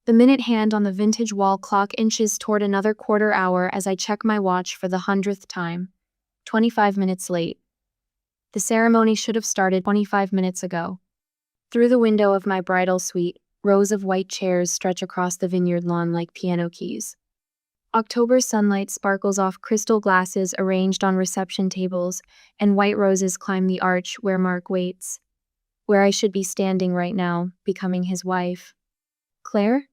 The minute hand on the vintage wall clock inches toward another quarter hour as I check my watch for the 100th time. 25 minutes late. The ceremony should have started 25 minutes ago. Through the window of my bridal suite, rows of white chairs stretch across the vineyard lawn like piano keys. October sunlight sparkles off crystal glasses arranged on reception tables, and white roses climb the arch where Mark waits. Where I should be standing right now, becoming his wife. Claire?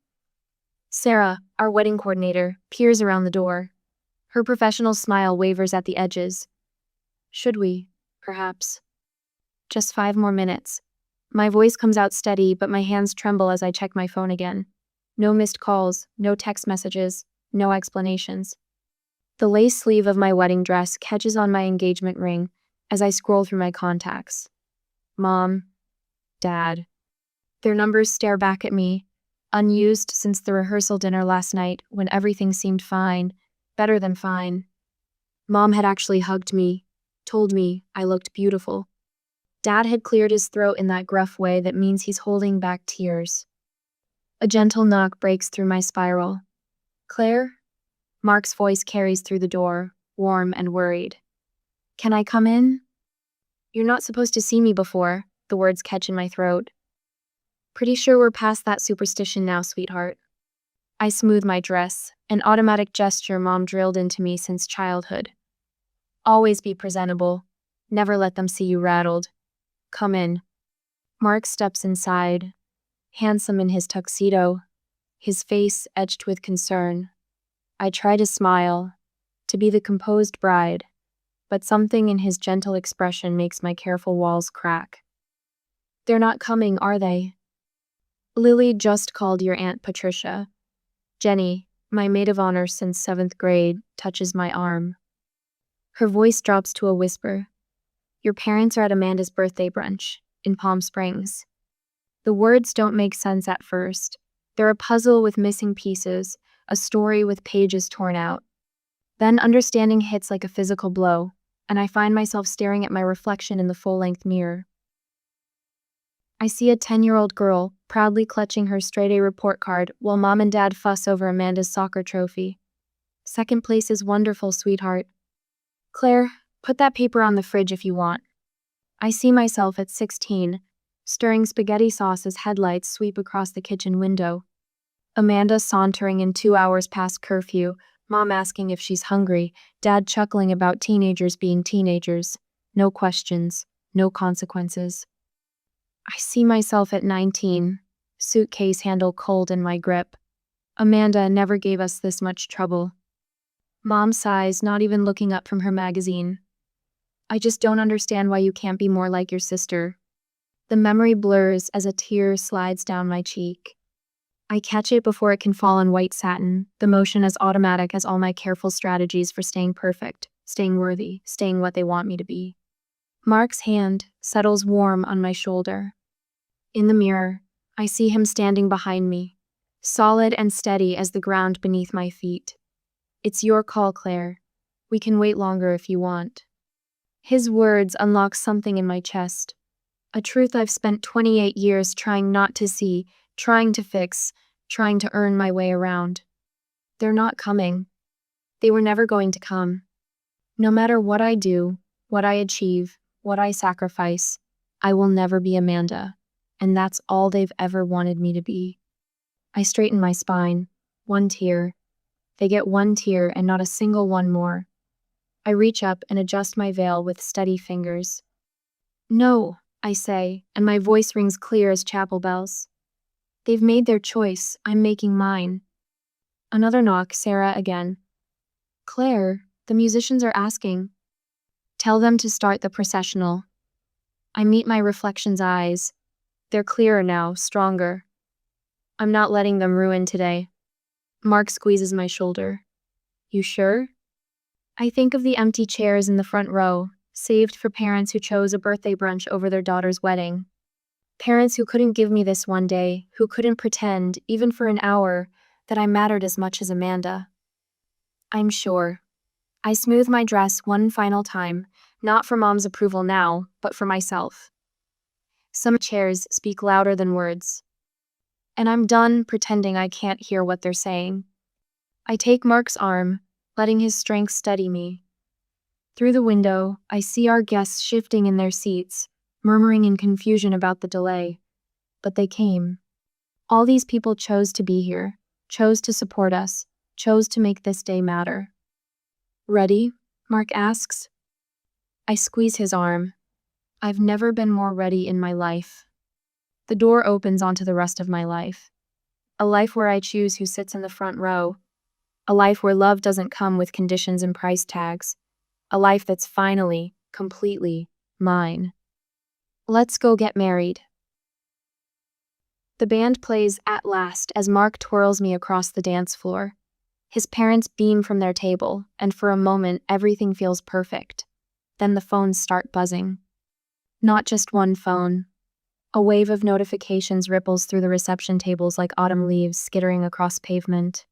Sarah, our wedding coordinator, peers around the door. Her professional smile wavers at the edges. Should we, perhaps? Just 5 more minutes. My voice comes out steady, but my hands tremble as I check my phone again. No missed calls, no text messages, no explanations. The lace sleeve of my wedding dress catches on my engagement ring as I scroll through my contacts. Mom, Dad. Their numbers stare back at me, unused since the rehearsal dinner last night when everything seemed fine, better than fine. Mom had actually hugged me, told me I looked beautiful. Dad had cleared his throat in that gruff way that means he's holding back tears. A gentle knock breaks through my spiral. Claire? Mark's voice carries through the door, warm and worried. Can I come in? You're not supposed to see me before, the words catch in my throat. Pretty sure we're past that superstition now, sweetheart. I smooth my dress, an automatic gesture Mom drilled into me since childhood. Always be presentable. Never let them see you rattled. Come in. Mark steps inside, handsome in his tuxedo, his face etched with concern. I try to smile, to be the composed bride, but something in his gentle expression makes my careful walls crack. They're not coming, are they? Lily just called your Aunt Patricia. Jenny, my maid of honor since 7th grade, touches my arm. Her voice drops to a whisper. Your parents are at Amanda's birthday brunch in Palm Springs. The words don't make sense at first. They're a puzzle with missing pieces, a story with pages torn out. Then understanding hits like a physical blow, and I find myself staring at my reflection in the full-length mirror. I see a 10-year-old girl proudly clutching her straight-A report card while Mom and Dad fuss over Amanda's soccer trophy. Second place is wonderful, sweetheart. Claire, put that paper on the fridge if you want. I see myself at 16, stirring spaghetti sauce as headlights sweep across the kitchen window. Amanda sauntering in 2 hours past curfew, Mom asking if she's hungry, Dad chuckling about teenagers being teenagers. No questions, no consequences. I see myself at 19, suitcase handle cold in my grip. Amanda never gave us this much trouble. Mom sighs, not even looking up from her magazine. I just don't understand why you can't be more like your sister. The memory blurs as a tear slides down my cheek. I catch it before it can fall on white satin, the motion as automatic as all my careful strategies for staying perfect, staying worthy, staying what they want me to be. Mark's hand settles warm on my shoulder. In the mirror, I see him standing behind me, solid and steady as the ground beneath my feet. It's your call, Claire. We can wait longer if you want. His words unlock something in my chest. A truth I've spent 28 years trying not to see, trying to fix, trying to earn my way around. They're not coming. They were never going to come. No matter what I do, what I achieve, what I sacrifice, I will never be Amanda, and that's all they've ever wanted me to be. I straighten my spine, 1 tear. They get 1 tear and not a single one more. I reach up and adjust my veil with steady fingers. No, I say, and my voice rings clear as chapel bells. They've made their choice, I'm making mine. Another knock, Sarah again. Claire, the musicians are asking. Tell them to start the processional. I meet my reflection's eyes. They're clearer now, stronger. I'm not letting them ruin today. Mark squeezes my shoulder. You sure? I think of the empty chairs in the front row, saved for parents who chose a birthday brunch over their daughter's wedding. Parents who couldn't give me this one day, who couldn't pretend, even for an hour, that I mattered as much as Amanda. I'm sure. I smooth my dress one final time, not for Mom's approval now, but for myself. Some chairs speak louder than words. and I'm done pretending I can't hear what they're saying. I take Mark's arm, letting his strength steady me. Through the window, I see our guests shifting in their seats, murmuring in confusion about the delay. But they came. All these people chose to be here, chose to support us, chose to make this day matter. Ready? Mark asks. I squeeze his arm. I've never been more ready in my life. The door opens onto the rest of my life. A life where I choose who sits in the front row. A life where love doesn't come with conditions and price tags. A life that's finally, completely, mine. Let's go get married. The band plays at last as Mark twirls me across the dance floor. His parents beam from their table, and for a moment everything feels perfect. Then the phones start buzzing. Not just one phone. A wave of notifications ripples through the reception tables like autumn leaves skittering across pavement.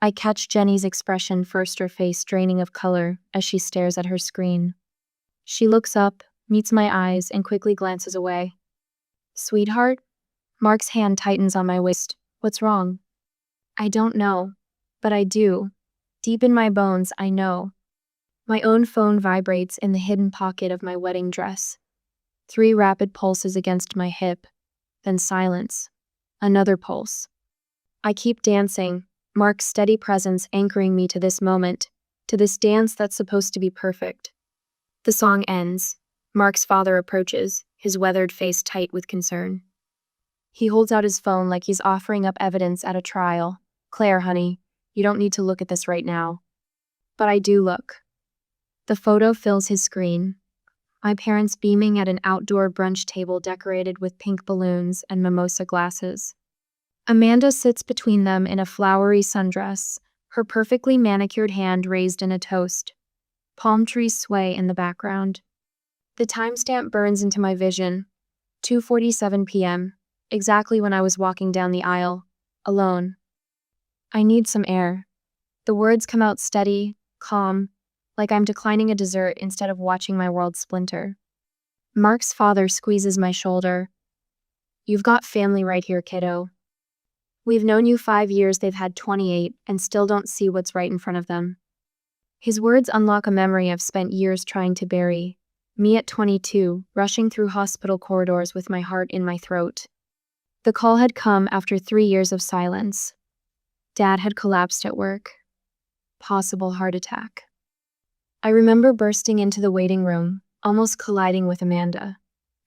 I catch Jenny's expression first, her face draining of color as she stares at her screen. She looks up, meets my eyes, and quickly glances away. Sweetheart? Mark's hand tightens on my waist. What's wrong? I don't know, but I do. Deep in my bones, I know. My own phone vibrates in the hidden pocket of my wedding dress. 3 rapid pulses against my hip, then silence. Another pulse. I keep dancing, Mark's steady presence anchoring me to this moment, to this dance that's supposed to be perfect. The song ends. Mark's father approaches, his weathered face tight with concern. He holds out his phone like he's offering up evidence at a trial. Claire, honey, you don't need to look at this right now. But I do look. The photo fills his screen. My parents beaming at an outdoor brunch table decorated with pink balloons and mimosa glasses. Amanda sits between them in a flowery sundress, her perfectly manicured hand raised in a toast. Palm trees sway in the background. The timestamp burns into my vision. 2:47 p.m., exactly when I was walking down the aisle, alone. I need some air. The words come out steady, calm, like I'm declining a dessert instead of watching my world splinter. Mark's father squeezes my shoulder. You've got family right here, kiddo. We've known you 5 years, they've had 28, and still don't see what's right in front of them. His words unlock a memory I've spent years trying to bury. Me at 22, rushing through hospital corridors with my heart in my throat. The call had come after 3 years of silence. Dad had collapsed at work. Possible heart attack. I remember bursting into the waiting room, almost colliding with Amanda.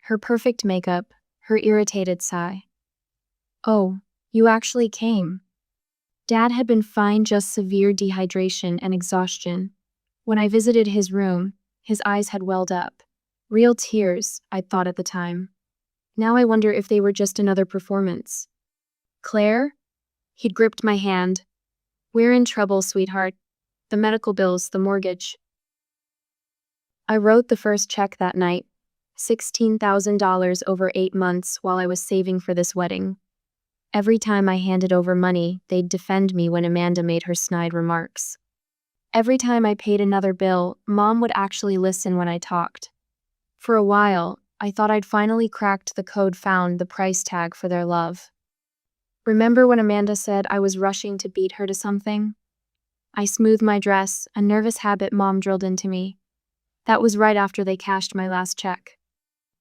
Her perfect makeup, her irritated sigh. Oh, you actually came. Dad had been fine, just severe dehydration and exhaustion. When I visited his room, his eyes had welled up. Real tears, I'd thought at the time. Now I wonder if they were just another performance. Claire? He'd gripped my hand. We're in trouble, sweetheart. The medical bills, the mortgage. I wrote the first check that night. $16,000 over 8 months while I was saving for this wedding. Every time I handed over money, they'd defend me when Amanda made her snide remarks. Every time I paid another bill, Mom would actually listen when I talked. For a while, I thought I'd finally cracked the code, found the price tag for their love. Remember when Amanda said I was rushing to beat her to something? I smoothed my dress, a nervous habit Mom drilled into me. That was right after they cashed my last check.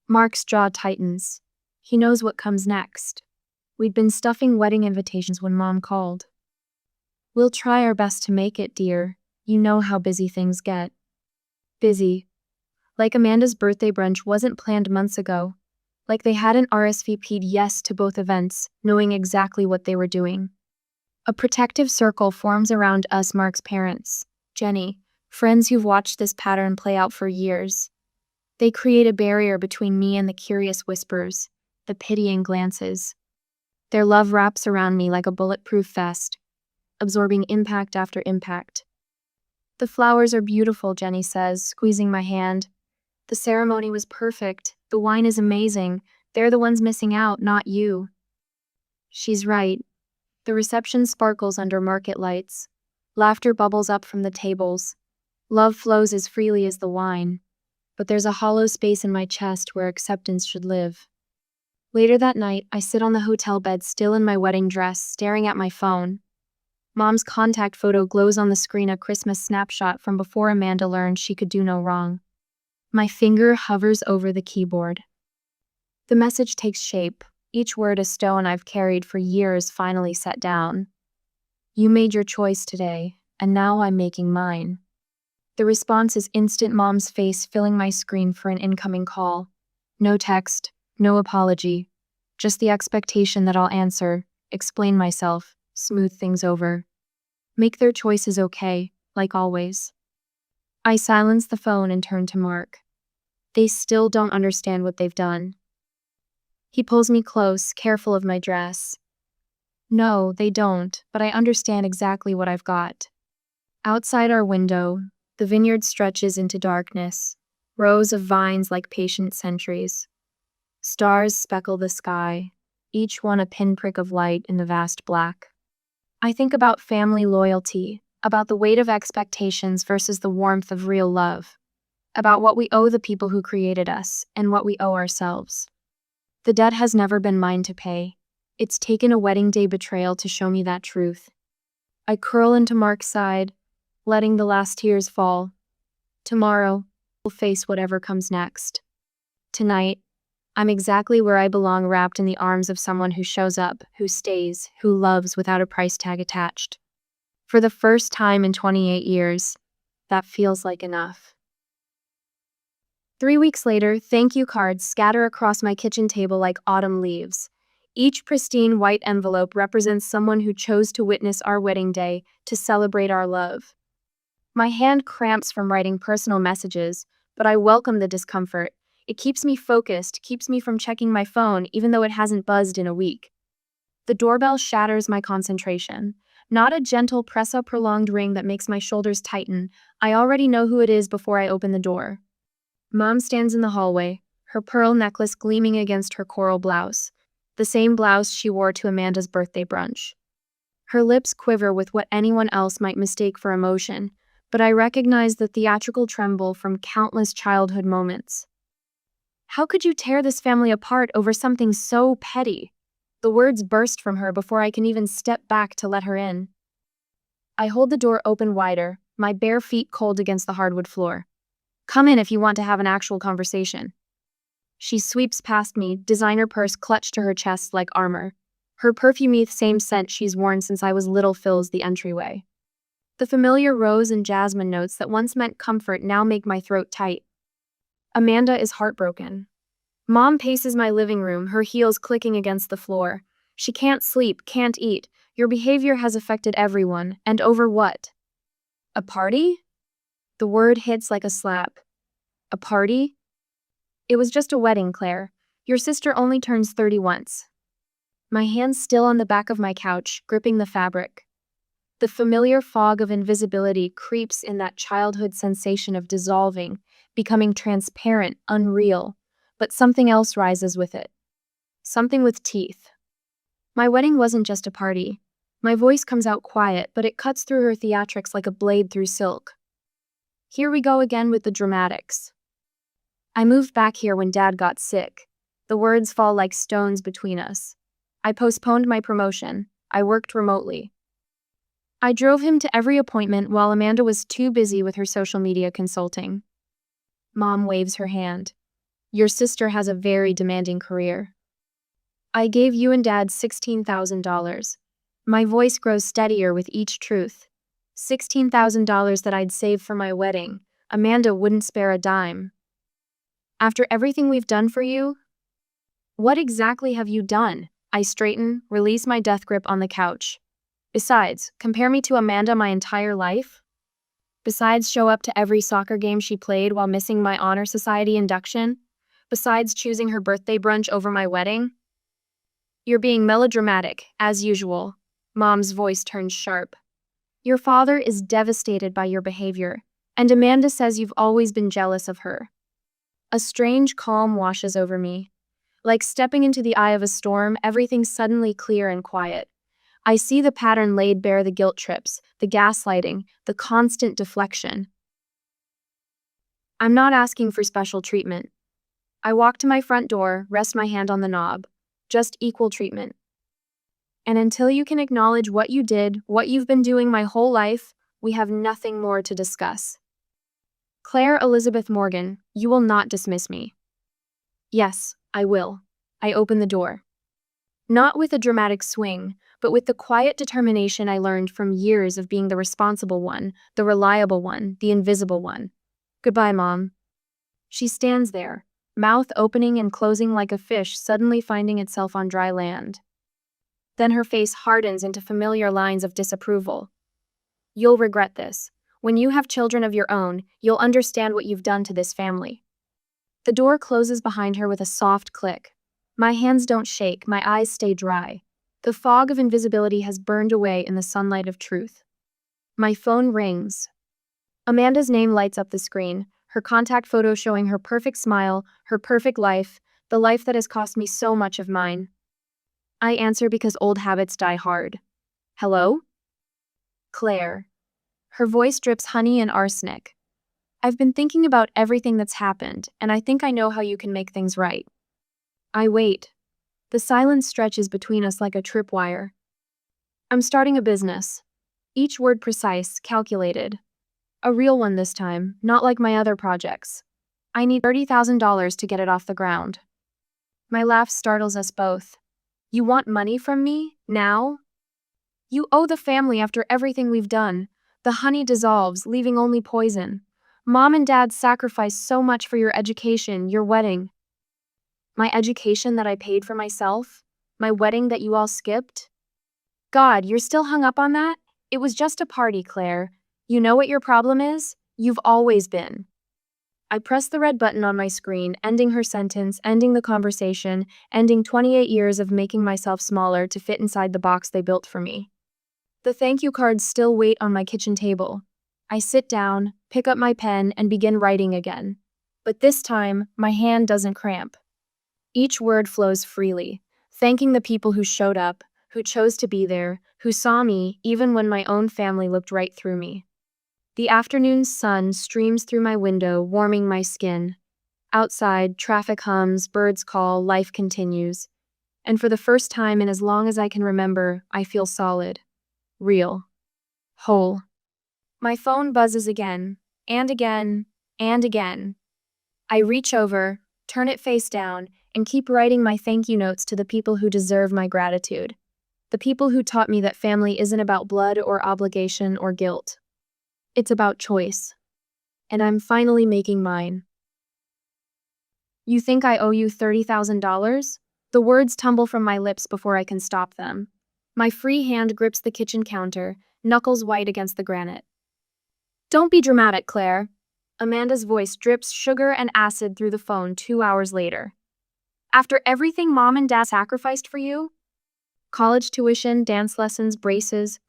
Mark's jaw tightens. He knows what comes next. We'd been stuffing wedding invitations when Mom called. We'll try our best to make it, dear. You know how busy things get. Busy. Like Amanda's birthday brunch wasn't planned months ago. Like they hadn't RSVP'd yes to both events, knowing exactly what they were doing. A protective circle forms around us, Mark's parents, Jenny, friends who've watched this pattern play out for years. They create a barrier between me and the curious whispers, the pitying glances. Their love wraps around me like a bulletproof vest, absorbing impact after impact. The flowers are beautiful, Jenny says, squeezing my hand. The ceremony was perfect. The wine is amazing. They're the ones missing out, not you. She's right. The reception sparkles under market lights. Laughter bubbles up from the tables. Love flows as freely as the wine. But there's a hollow space in my chest where acceptance should live. Later that night, I sit on the hotel bed still in my wedding dress, staring at my phone. Mom's contact photo glows on the screen, a Christmas snapshot from before Amanda learned she could do no wrong. My finger hovers over the keyboard. The message takes shape, each word a stone I've carried for years finally set down. You made your choice today, and now I'm making mine. The response is instant, Mom's face filling my screen for an incoming call. No text, no apology, just the expectation that I'll answer, explain myself, smooth things over. Make their choices okay, like always. I silence the phone and turn to Mark. They still don't understand what they've done. He pulls me close, careful of my dress. No, they don't, but I understand exactly what I've got. Outside our window, the vineyard stretches into darkness, rows of vines like patient sentries. Stars speckle the sky, each one a pinprick of light in the vast black. I think about family loyalty, about the weight of expectations versus the warmth of real love, about what we owe the people who created us and what we owe ourselves. The debt has never been mine to pay. It's taken a wedding day betrayal to show me that truth. I curl into Mark's side, letting the last tears fall. Tomorrow, we'll face whatever comes next. Tonight, I'm exactly where I belong, wrapped in the arms of someone who shows up, who stays, who loves without a price tag attached. For the first time in 28 years, that feels like enough. 3 weeks later, thank you cards scatter across my kitchen table like autumn leaves. Each pristine white envelope represents someone who chose to witness our wedding day, to celebrate our love. My hand cramps from writing personal messages, but I welcome the discomfort. It keeps me focused, keeps me from checking my phone, even though it hasn't buzzed in a week. The doorbell shatters my concentration. Not a gentle press, a prolonged ring that makes my shoulders tighten. I already know who it is before I open the door. Mom stands in the hallway, her pearl necklace gleaming against her coral blouse, the same blouse she wore to Amanda's birthday brunch. Her lips quiver with what anyone else might mistake for emotion, but I recognize the theatrical tremble from countless childhood moments. How could you tear this family apart over something so petty? The words burst from her before I can even step back to let her in. I hold the door open wider, my bare feet cold against the hardwood floor. Come in if you want to have an actual conversation. She sweeps past me, designer purse clutched to her chest like armor. Her perfumey same scent she's worn since I was little fills the entryway. The familiar rose and jasmine notes that once meant comfort now make my throat tight. Amanda is heartbroken. Mom paces my living room, her heels clicking against the floor. She can't sleep, can't eat. Your behavior has affected everyone, and over what? A party? The word hits like a slap. A party? It was just a wedding, Claire. Your sister only turns 30 once. My hands still on the back of my couch, gripping the fabric. The familiar fog of invisibility creeps in, that childhood sensation of dissolving, becoming transparent, unreal, but something else rises with it. Something with teeth. My wedding wasn't just a party. My voice comes out quiet, but it cuts through her theatrics like a blade through silk. Here we go again with the dramatics. I moved back here when Dad got sick. The words fall like stones between us. I postponed my promotion. I worked remotely. I drove him to every appointment while Amanda was too busy with her social media consulting. Mom waves her hand. Your sister has a very demanding career. I gave you and Dad $16,000. My voice grows steadier with each truth. $16,000 that I'd saved for my wedding. Amanda wouldn't spare a dime. After everything we've done for you? What exactly have you done? I straighten, release my death grip on the couch. Besides, compare me to Amanda my entire life? Besides, show up to every soccer game she played while missing my honor society induction? Besides, choosing her birthday brunch over my wedding? You're being melodramatic, as usual. Mom's voice turns sharp. Your father is devastated by your behavior, and Amanda says you've always been jealous of her. A strange calm washes over me. Like stepping into the eye of a storm, everything's suddenly clear and quiet. I see the pattern laid bare, the guilt trips, the gaslighting, the constant deflection. I'm not asking for special treatment. I walk to my front door, rest my hand on the knob. just equal treatment. And until you can acknowledge what you did, what you've been doing my whole life, we have nothing more to discuss. Claire Elizabeth Morgan, you will not dismiss me. Yes, I will. I open the door. Not with a dramatic swing, but with the quiet determination I learned from years of being the responsible one, the reliable one, the invisible one. Goodbye, Mom. She stands there, mouth opening and closing like a fish suddenly finding itself on dry land. Then her face hardens into familiar lines of disapproval. You'll regret this. When you have children of your own, you'll understand what you've done to this family. The door closes behind her with a soft click. My hands don't shake, my eyes stay dry. The fog of invisibility has burned away in the sunlight of truth. My phone rings. Amanda's name lights up the screen, her contact photo showing her perfect smile, her perfect life, the life that has cost me so much of mine. I answer because old habits die hard. Hello? Claire. Her voice drips honey and arsenic. I've been thinking about everything that's happened, and I think I know how you can make things right. I wait. The silence stretches between us like a tripwire. I'm starting a business. Each word precise, calculated. A real one this time, not like my other projects. I need $30,000 to get it off the ground. My laugh startles us both. You want money from me? Now? You owe the family after everything we've done. The honey dissolves, leaving only poison. Mom and Dad sacrificed so much for your education, your wedding. My education that I paid for myself? My wedding that you all skipped? God, you're still hung up on that? It was just a party, Claire. You know what your problem is? You've always been. I press the red button on my screen, ending her sentence, ending the conversation, ending 28 years of making myself smaller to fit inside the box they built for me. The thank you cards still wait on my kitchen table. I sit down, pick up my pen, and begin writing again. But this time, my hand doesn't cramp. Each word flows freely, thanking the people who showed up, who chose to be there, who saw me even when my own family looked right through me. The afternoon sun streams through my window, warming my skin. Outside, traffic hums, birds call, life continues. And for the first time in as long as I can remember, I feel solid, real, whole. My phone buzzes again, and again, and again. I reach over, turn it face down, and keep writing my thank you notes to the people who deserve my gratitude. The people who taught me that family isn't about blood or obligation or guilt. It's about choice. And I'm finally making mine. You think I owe you $30,000? The words tumble from my lips before I can stop them. My free hand grips the kitchen counter, knuckles white against the granite. Don't be dramatic, Claire. Amanda's voice drips sugar and acid through the phone 2 hours later. After everything Mom and Dad sacrificed for you? College tuition, dance lessons, braces.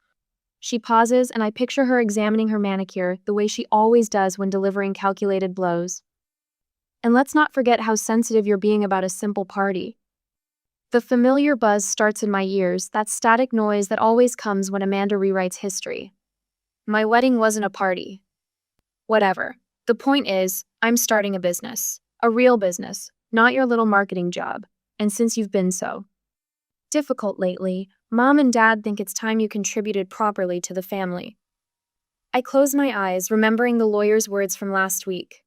She pauses, and I picture her examining her manicure the way she always does when delivering calculated blows. And let's not forget how sensitive you're being about a simple party. The familiar buzz starts in my ears, that static noise that always comes when Amanda rewrites history. My wedding wasn't a party. Whatever. The point is, I'm starting a business. A real business, not your little marketing job. And since you've been so difficult lately, Mom and Dad think it's time you contributed properly to the family. I close my eyes, remembering the lawyer's words from last week.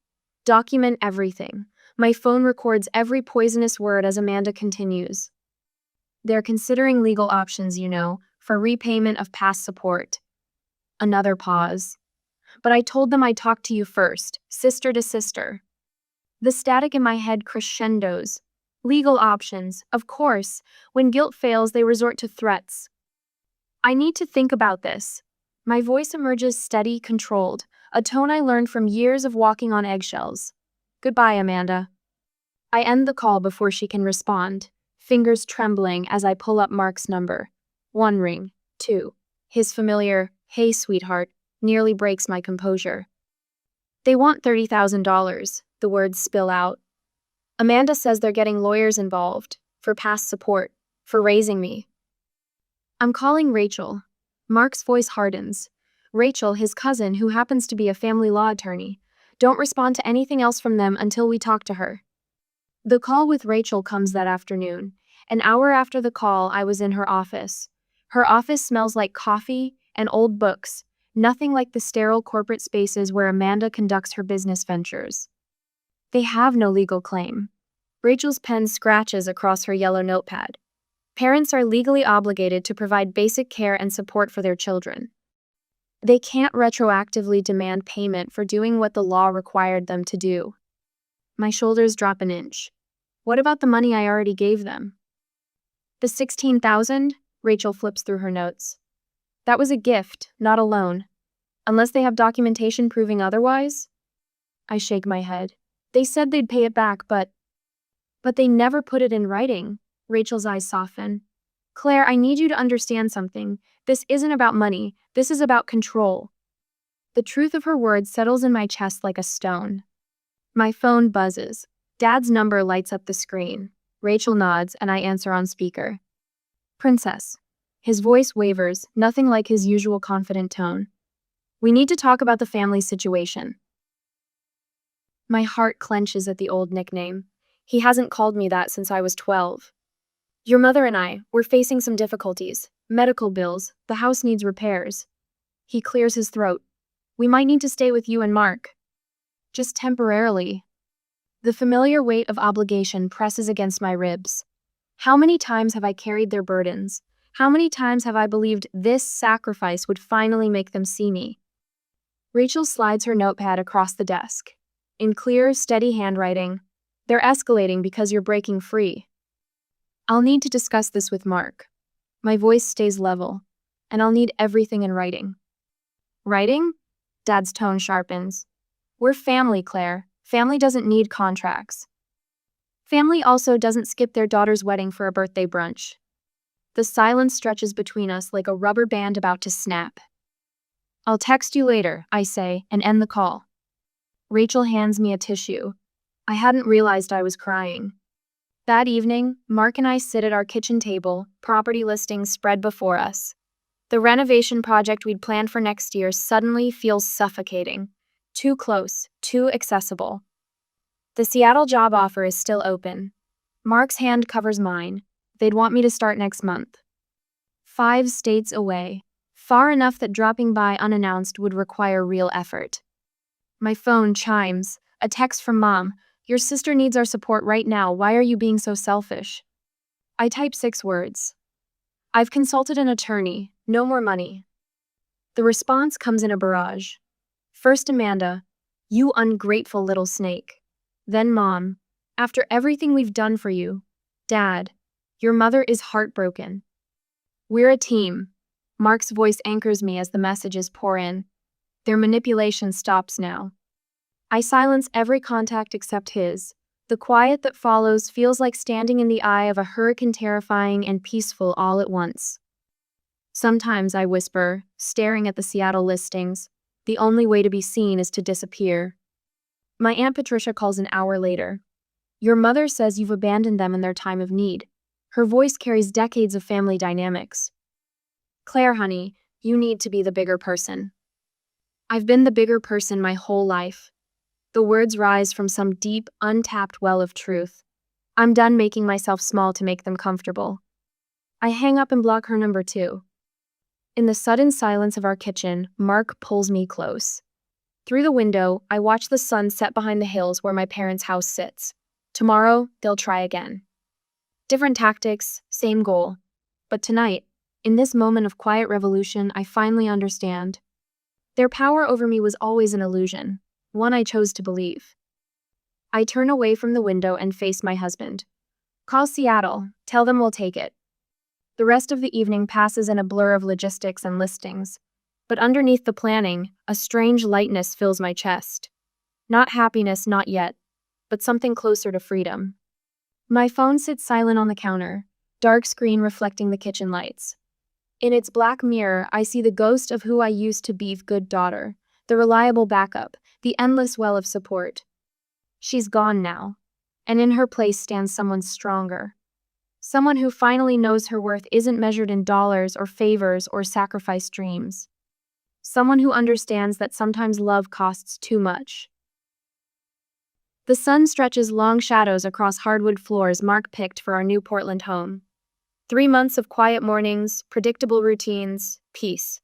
Document everything. My phone records every poisonous word as Amanda continues. They're considering legal options, for repayment of past support. Another pause. But I told them I'd talk to you first, sister to sister. The static in my head crescendos. Legal options, of course. When guilt fails, they resort to threats. I need to think about this. My voice emerges steady, controlled, a tone I learned from years of walking on eggshells. Goodbye, Amanda. I end the call before she can respond, fingers trembling as I pull up Mark's number. 1 ring, 2. His familiar, "Hey, sweetheart," nearly breaks my composure. They want $30,000, the words spill out. Amanda says they're getting lawyers involved, for past support, for raising me. I'm calling Rachel. Mark's voice hardens. Rachel, his cousin, who happens to be a family law attorney. Don't respond to anything else from them until we talk to her. The call with Rachel comes that afternoon, An hour after the call, I was in her office. Her office smells like coffee and old books, nothing like the sterile corporate spaces where Amanda conducts her business ventures. They have no legal claim. Rachel's pen scratches across her yellow notepad. Parents are legally obligated to provide basic care and support for their children. They can't retroactively demand payment for doing what the law required them to do. My shoulders drop an inch. What about the money I already gave them? The $16,000? Rachel flips through her notes. That was a gift, not a loan. Unless they have documentation proving otherwise? I shake my head. They said they'd pay it back, but they never put it in writing. Rachel's eyes soften. Claire, I need you to understand something. This isn't about money. This is about control. The truth of her words settles in my chest like a stone. My phone buzzes. Dad's number lights up the screen. Rachel nods, and I answer on speaker. Princess. His voice wavers, nothing like his usual confident tone. We need to talk about the family situation. My heart clenches at the old nickname. He hasn't called me that since I was 12. Your mother and I, we're facing some difficulties. Medical bills, the house needs repairs. He clears his throat. We might need to stay with you and Mark. Just temporarily. The familiar weight of obligation presses against my ribs. How many times have I carried their burdens? How many times have I believed this sacrifice would finally make them see me? Rachel slides her notepad across the desk. In clear, steady handwriting, they're escalating because you're breaking free. I'll need to discuss this with Mark. My voice stays level, and I'll need everything in writing. Writing? Dad's tone sharpens. We're family, Claire. Family doesn't need contracts. Family also doesn't skip their daughter's wedding for a birthday brunch. The silence stretches between us like a rubber band about to snap. I'll text you later, I say, and end the call. Rachel hands me a tissue. I hadn't realized I was crying. That evening, Mark and I sit at our kitchen table, property listings spread before us. The renovation project we'd planned for next year suddenly feels suffocating. Too close, too accessible. The Seattle job offer is still open. Mark's hand covers mine. They'd want me to start next month. 5 states away. Far enough that dropping by unannounced would require real effort. My phone chimes. A text from Mom. Your sister needs our support right now. Why are you being so selfish? I type 6 words. I've consulted an attorney. No more money. The response comes in a barrage. First Amanda, you ungrateful little snake. Then Mom, after everything we've done for you. Dad, your mother is heartbroken. We're a team. Mark's voice anchors me as the messages pour in. Their manipulation stops now. I silence every contact except his. The quiet that follows feels like standing in the eye of a hurricane, terrifying and peaceful all at once. Sometimes I whisper, staring at the Seattle listings, the only way to be seen is to disappear. My Aunt Patricia calls an hour later. Your mother says you've abandoned them in their time of need. Her voice carries decades of family dynamics. Claire, honey, you need to be the bigger person. I've been the bigger person my whole life. The words rise from some deep, untapped well of truth. I'm done making myself small to make them comfortable. I hang up and block her number too. In the sudden silence of our kitchen, Mark pulls me close. Through the window, I watch the sun set behind the hills where my parents' house sits. Tomorrow, they'll try again. Different tactics, same goal. But tonight, in this moment of quiet revolution, I finally understand. Their power over me was always an illusion, one I chose to believe. I turn away from the window and face my husband. Call Seattle, tell them we'll take it. The rest of the evening passes in a blur of logistics and listings. But underneath the planning, a strange lightness fills my chest. Not happiness, not yet, but something closer to freedom. My phone sits silent on the counter, dark screen reflecting the kitchen lights. In its black mirror, I see the ghost of who I used to be, good daughter, the reliable backup, the endless well of support. She's gone now, and in her place stands someone stronger. Someone who finally knows her worth isn't measured in dollars or favors or sacrificed dreams. Someone who understands that sometimes love costs too much. The sun stretches long shadows across hardwood floors Mark picked for our new Portland home. 3 months of quiet mornings, predictable routines, peace.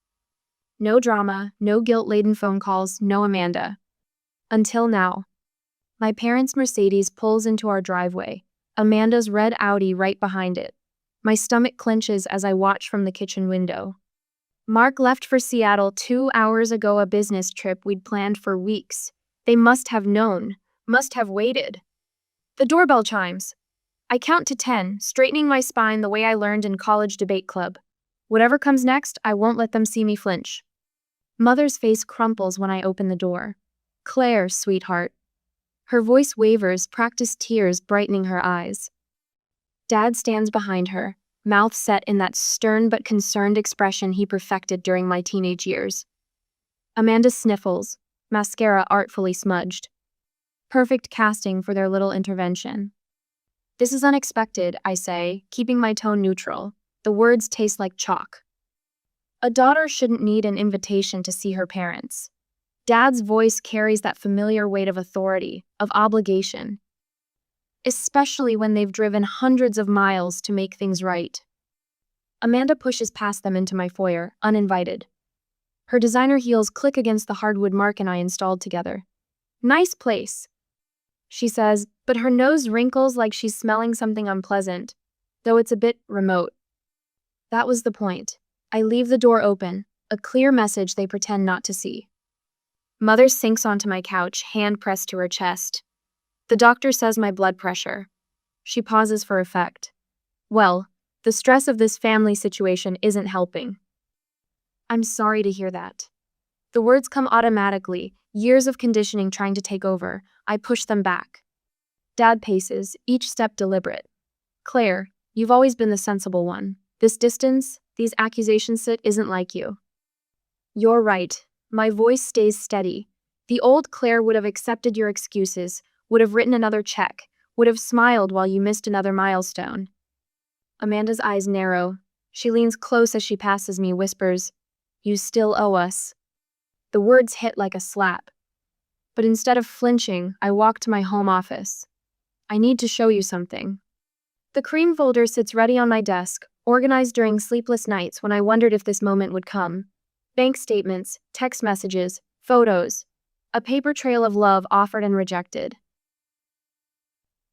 No drama, no guilt-laden phone calls, no Amanda. Until now. My parents' Mercedes pulls into our driveway, Amanda's red Audi right behind it. My stomach clenches as I watch from the kitchen window. Mark left for Seattle 2 hours ago, a business trip we'd planned for weeks. They must have known, must have waited. The doorbell chimes. I count to 10, straightening my spine the way I learned in college debate club. Whatever comes next, I won't let them see me flinch. Mother's face crumples when I open the door. Claire, sweetheart. Her voice wavers, practiced tears brightening her eyes. Dad stands behind her, mouth set in that stern but concerned expression he perfected during my teenage years. Amanda sniffles, mascara artfully smudged. Perfect casting for their little intervention. This is unexpected, I say, keeping my tone neutral. The words taste like chalk. A daughter shouldn't need an invitation to see her parents. Dad's voice carries that familiar weight of authority, of obligation. Especially when they've driven hundreds of miles to make things right. Amanda pushes past them into my foyer, uninvited. Her designer heels click against the hardwood Mark and I installed together. Nice place, she says, but her nose wrinkles like she's smelling something unpleasant, though it's a bit remote. That was the point. I leave the door open, a clear message they pretend not to see. Mother sinks onto my couch, hand pressed to her chest. The doctor says my blood pressure. She pauses for effect. Well, the stress of this family situation isn't helping. I'm sorry to hear that. The words come automatically, years of conditioning trying to take over. I push them back. Dad paces, each step deliberate. Claire, you've always been the sensible one. This distance, these accusations isn't like you. You're right. My voice stays steady. The old Claire would have accepted your excuses, would have written another check, would have smiled while you missed another milestone. Amanda's eyes narrow. She leans close as she passes me, whispers, "You still owe us." The words hit like a slap. But instead of flinching, I walk to my home office. I need to show you something. The cream folder sits ready on my desk, organized during sleepless nights when I wondered if this moment would come. Bank statements, text messages, photos. A paper trail of love offered and rejected.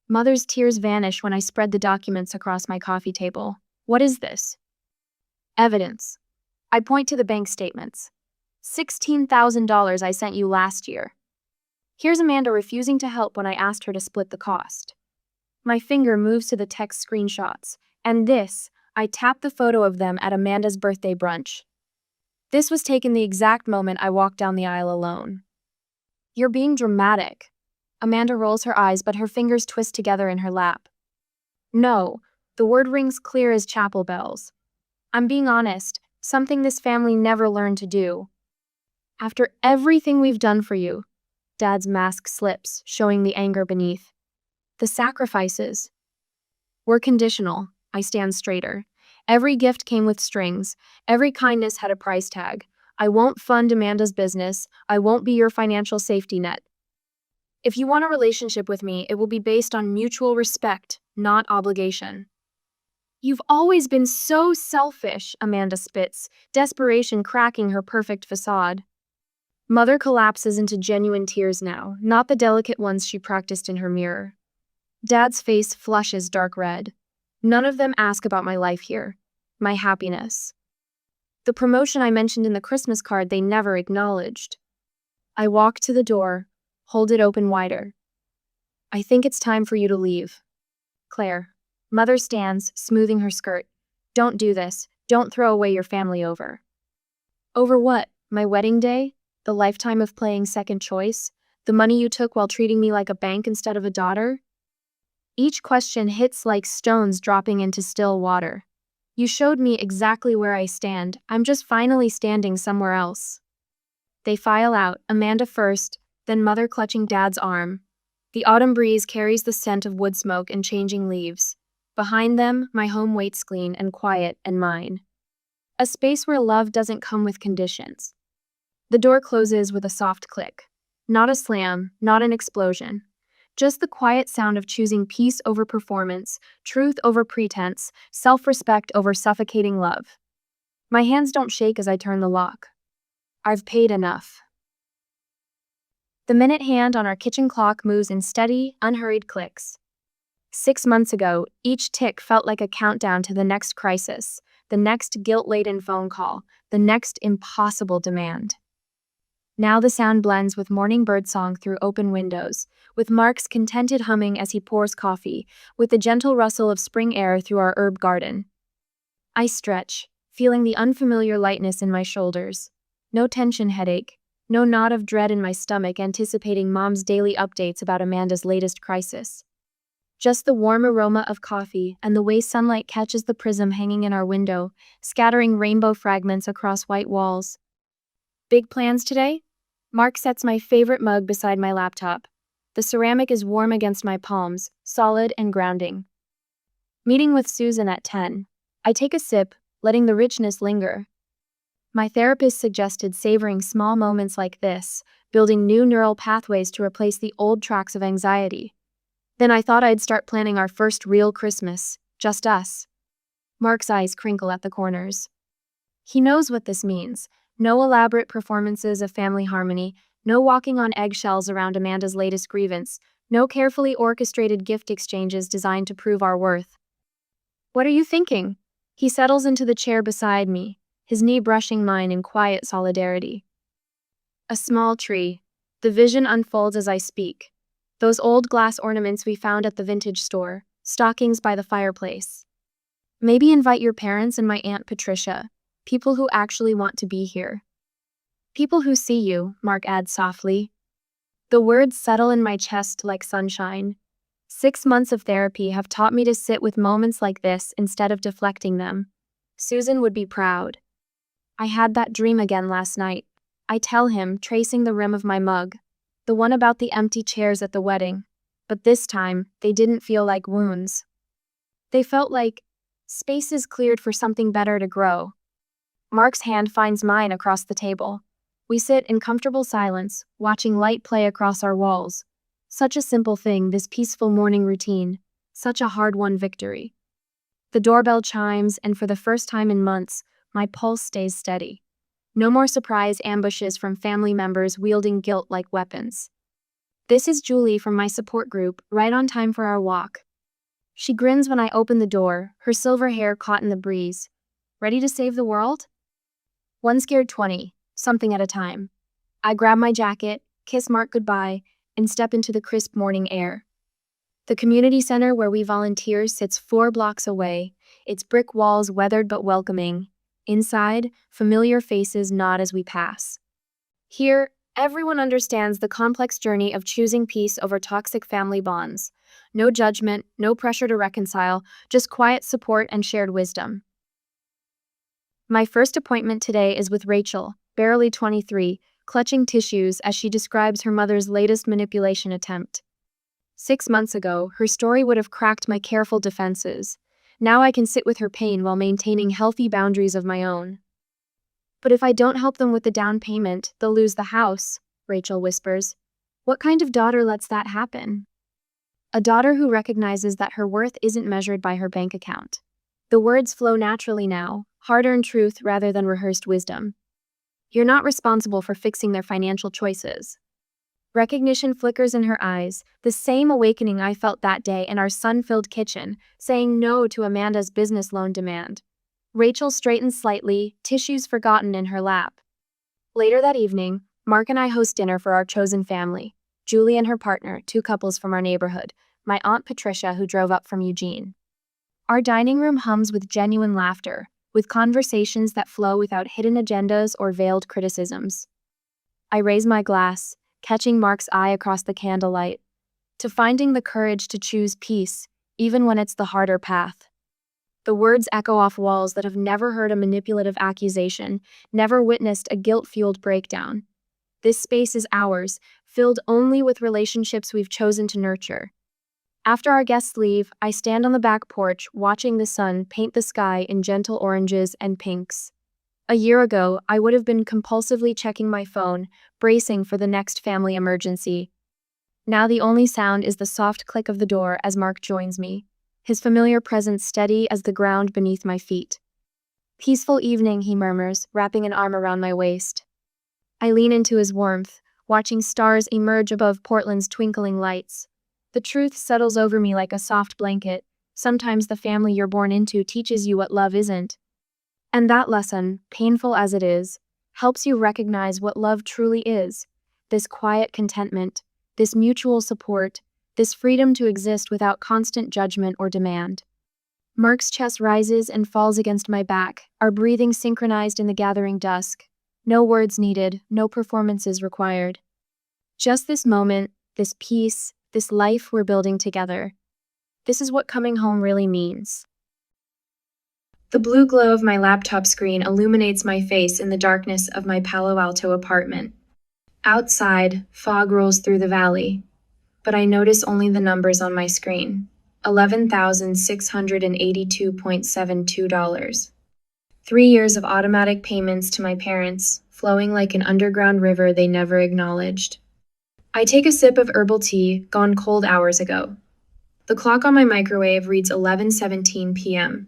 Mother's tears vanish when I spread the documents across my coffee table. What is this? Evidence. I point to the bank statements. $16,000 I sent you last year. Here's Amanda refusing to help when I asked her to split the cost. My finger moves to the text screenshots, and this, I tap the photo of them at Amanda's birthday brunch. This was taken the exact moment I walked down the aisle alone. You're being dramatic. Amanda rolls her eyes, but her fingers twist together in her lap. No, the word rings clear as chapel bells. I'm being honest, something this family never learned to do. After everything we've done for you, Dad's mask slips, showing the anger beneath. The sacrifices. We're conditional. I stand straighter. Every gift came with strings. Every kindness had a price tag. I won't fund Amanda's business. I won't be your financial safety net. If you want a relationship with me, it will be based on mutual respect, not obligation. You've always been so selfish, Amanda spits, desperation cracking her perfect facade. Mother collapses into genuine tears now, not the delicate ones she practiced in her mirror. Dad's face flushes dark red. None of them ask about my life here, my happiness. The promotion I mentioned in the Christmas card they never acknowledged. I walk to the door, hold it open wider. I think it's time for you to leave. Claire. Mother stands, smoothing her skirt. Don't do this. Don't throw away your family over. Over what? My wedding day? The lifetime of playing second choice? The money you took while treating me like a bank instead of a daughter? Each question hits like stones dropping into still water. You showed me exactly where I stand. I'm just finally standing somewhere else. They file out, Amanda first, then Mother clutching Dad's arm. The autumn breeze carries the scent of wood smoke and changing leaves. Behind them, my home waits clean and quiet and mine. A space where love doesn't come with conditions. The door closes with a soft click. Not a slam, not an explosion. Just the quiet sound of choosing peace over performance, truth over pretense, self-respect over suffocating love. My hands don't shake as I turn the lock. I've paid enough. The minute hand on our kitchen clock moves in steady, unhurried clicks. 6 months ago, each tick felt like a countdown to the next crisis, the next guilt-laden phone call, the next impossible demand. Now the sound blends with morning birdsong through open windows, with Mark's contented humming as he pours coffee, with the gentle rustle of spring air through our herb garden. I stretch, feeling the unfamiliar lightness in my shoulders. No tension headache, no knot of dread in my stomach anticipating Mom's daily updates about Amanda's latest crisis. Just the warm aroma of coffee and the way sunlight catches the prism hanging in our window, scattering rainbow fragments across white walls. Big plans today? Mark sets my favorite mug beside my laptop. The ceramic is warm against my palms, solid and grounding. Meeting with Susan at 10. I take a sip, letting the richness linger. My therapist suggested savoring small moments like this, building new neural pathways to replace the old tracks of anxiety. Then I thought I'd start planning our first real Christmas, just us. Mark's eyes crinkle at the corners. He knows what this means. No elaborate performances of family harmony, no walking on eggshells around Amanda's latest grievance, no carefully orchestrated gift exchanges designed to prove our worth. What are you thinking? He settles into the chair beside me, his knee brushing mine in quiet solidarity. A small tree. The vision unfolds as I speak. Those old glass ornaments we found at the vintage store, stockings by the fireplace. Maybe invite your parents and my Aunt Patricia, people who actually want to be here. People who see you, Mark adds softly. The words settle in my chest like sunshine. 6 months of therapy have taught me to sit with moments like this instead of deflecting them. Susan would be proud. I had that dream again last night. I tell him, tracing the rim of my mug. The one about the empty chairs at the wedding. But this time, they didn't feel like wounds. They felt like spaces cleared for something better to grow. Mark's hand finds mine across the table. We sit in comfortable silence, watching light play across our walls. Such a simple thing, this peaceful morning routine. Such a hard-won victory. The doorbell chimes, and for the first time in months, my pulse stays steady. No more surprise ambushes from family members wielding guilt like weapons. This is Julie from my support group, right on time for our walk. She grins when I open the door, her silver hair caught in the breeze. Ready to save the world? One scared 20, something at a time. I grab my jacket, kiss Mark goodbye, and step into the crisp morning air. The community center where we volunteer sits 4 blocks away, its brick walls weathered but welcoming. Inside, familiar faces nod as we pass. Here, everyone understands the complex journey of choosing peace over toxic family bonds. No judgment, no pressure to reconcile, just quiet support and shared wisdom. My first appointment today is with Rachel, barely 23, clutching tissues as she describes her mother's latest manipulation attempt. 6 months ago, her story would have cracked my careful defenses. Now I can sit with her pain while maintaining healthy boundaries of my own. But if I don't help them with the down payment, they'll lose the house, Rachel whispers. What kind of daughter lets that happen? A daughter who recognizes that her worth isn't measured by her bank account. The words flow naturally now, hard-earned truth rather than rehearsed wisdom. You're not responsible for fixing their financial choices. Recognition flickers in her eyes, the same awakening I felt that day in our sun-filled kitchen, saying no to Amanda's business loan demand. Rachel straightens slightly, tissues forgotten in her lap. Later that evening, Mark and I host dinner for our chosen family. Julie and her partner, 2 couples from our neighborhood, my Aunt Patricia who drove up from Eugene. Our dining room hums with genuine laughter, with conversations that flow without hidden agendas or veiled criticisms. I raise my glass, catching Mark's eye across the candlelight, to finding the courage to choose peace, even when it's the harder path. The words echo off walls that have never heard a manipulative accusation, never witnessed a guilt-fueled breakdown. This space is ours, filled only with relationships we've chosen to nurture. After our guests leave, I stand on the back porch, watching the sun paint the sky in gentle oranges and pinks. A year ago, I would have been compulsively checking my phone, bracing for the next family emergency. Now the only sound is the soft click of the door as Mark joins me, his familiar presence steady as the ground beneath my feet. Peaceful evening, he murmurs, wrapping an arm around my waist. I lean into his warmth, watching stars emerge above Portland's twinkling lights. The truth settles over me like a soft blanket. Sometimes the family you're born into teaches you what love isn't. And that lesson, painful as it is, helps you recognize what love truly is. This quiet contentment, this mutual support, this freedom to exist without constant judgment or demand. Mark's chest rises and falls against my back, our breathing synchronized in the gathering dusk. No words needed, no performances required. Just this moment, this peace, this life we're building together. This is what coming home really means. The blue glow of my laptop screen illuminates my face in the darkness of my Palo Alto apartment. Outside, fog rolls through the valley, but I notice only the numbers on my screen. $11,682.72. 3 years of automatic payments to my parents, flowing like an underground river they never acknowledged. I take a sip of herbal tea, gone cold hours ago. The clock on my microwave reads 11:17 p.m.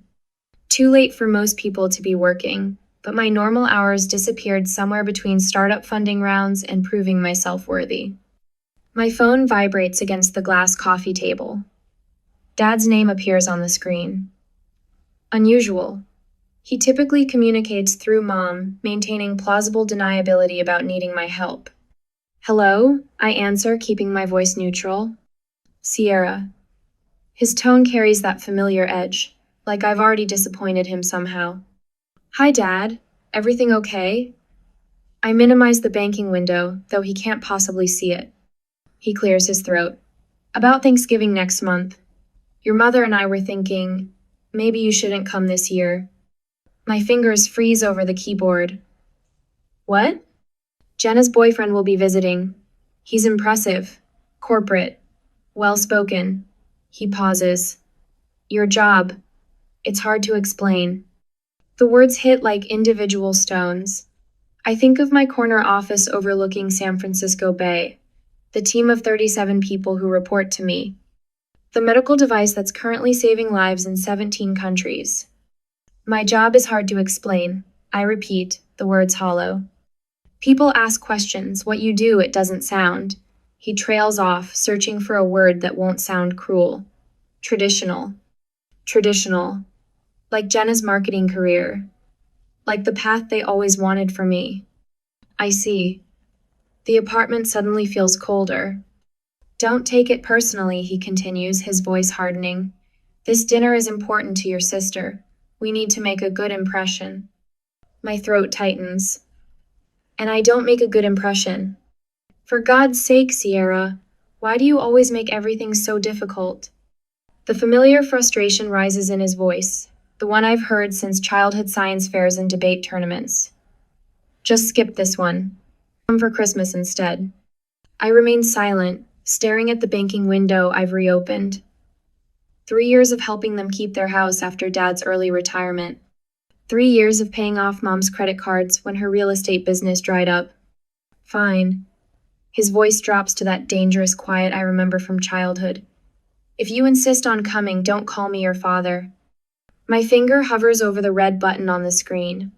Too late for most people to be working, but my normal hours disappeared somewhere between startup funding rounds and proving myself worthy. My phone vibrates against the glass coffee table. Dad's name appears on the screen. Unusual. He typically communicates through Mom, maintaining plausible deniability about needing my help. Hello, I answer, keeping my voice neutral. Sierra. His tone carries that familiar edge, like I've already disappointed him somehow. Hi, Dad. Everything okay? I minimize the banking window, though he can't possibly see it. He clears his throat. About Thanksgiving next month. Your mother and I were thinking, maybe you shouldn't come this year. My fingers freeze over the keyboard. What? Jenna's boyfriend will be visiting. He's impressive, corporate, well-spoken. He pauses. Your job. It's hard to explain. The words hit like individual stones. I think of my corner office overlooking San Francisco Bay, the team of 37 people who report to me, the medical device that's currently saving lives in 17 countries. My job is hard to explain. I repeat, the words hollow. People ask questions. What you do, it doesn't sound. He trails off, searching for a word that won't sound cruel. Traditional. Traditional. Like Jenna's marketing career. Like the path they always wanted for me. I see. The apartment suddenly feels colder. Don't take it personally, he continues, his voice hardening. This dinner is important to your sister. We need to make a good impression. My throat tightens. And I don't make a good impression. For God's sake, Sierra, why do you always make everything so difficult? The familiar frustration rises in his voice, the one I've heard since childhood science fairs and debate tournaments. Just skip this one. Come for Christmas instead. I remain silent, staring at the banking window I've reopened. 3 years of helping them keep their house after Dad's early retirement. 3 years of paying off Mom's credit cards when her real estate business dried up. Fine. His voice drops to that dangerous quiet I remember from childhood. If you insist on coming, don't call me your father. My finger hovers over the red button on the screen.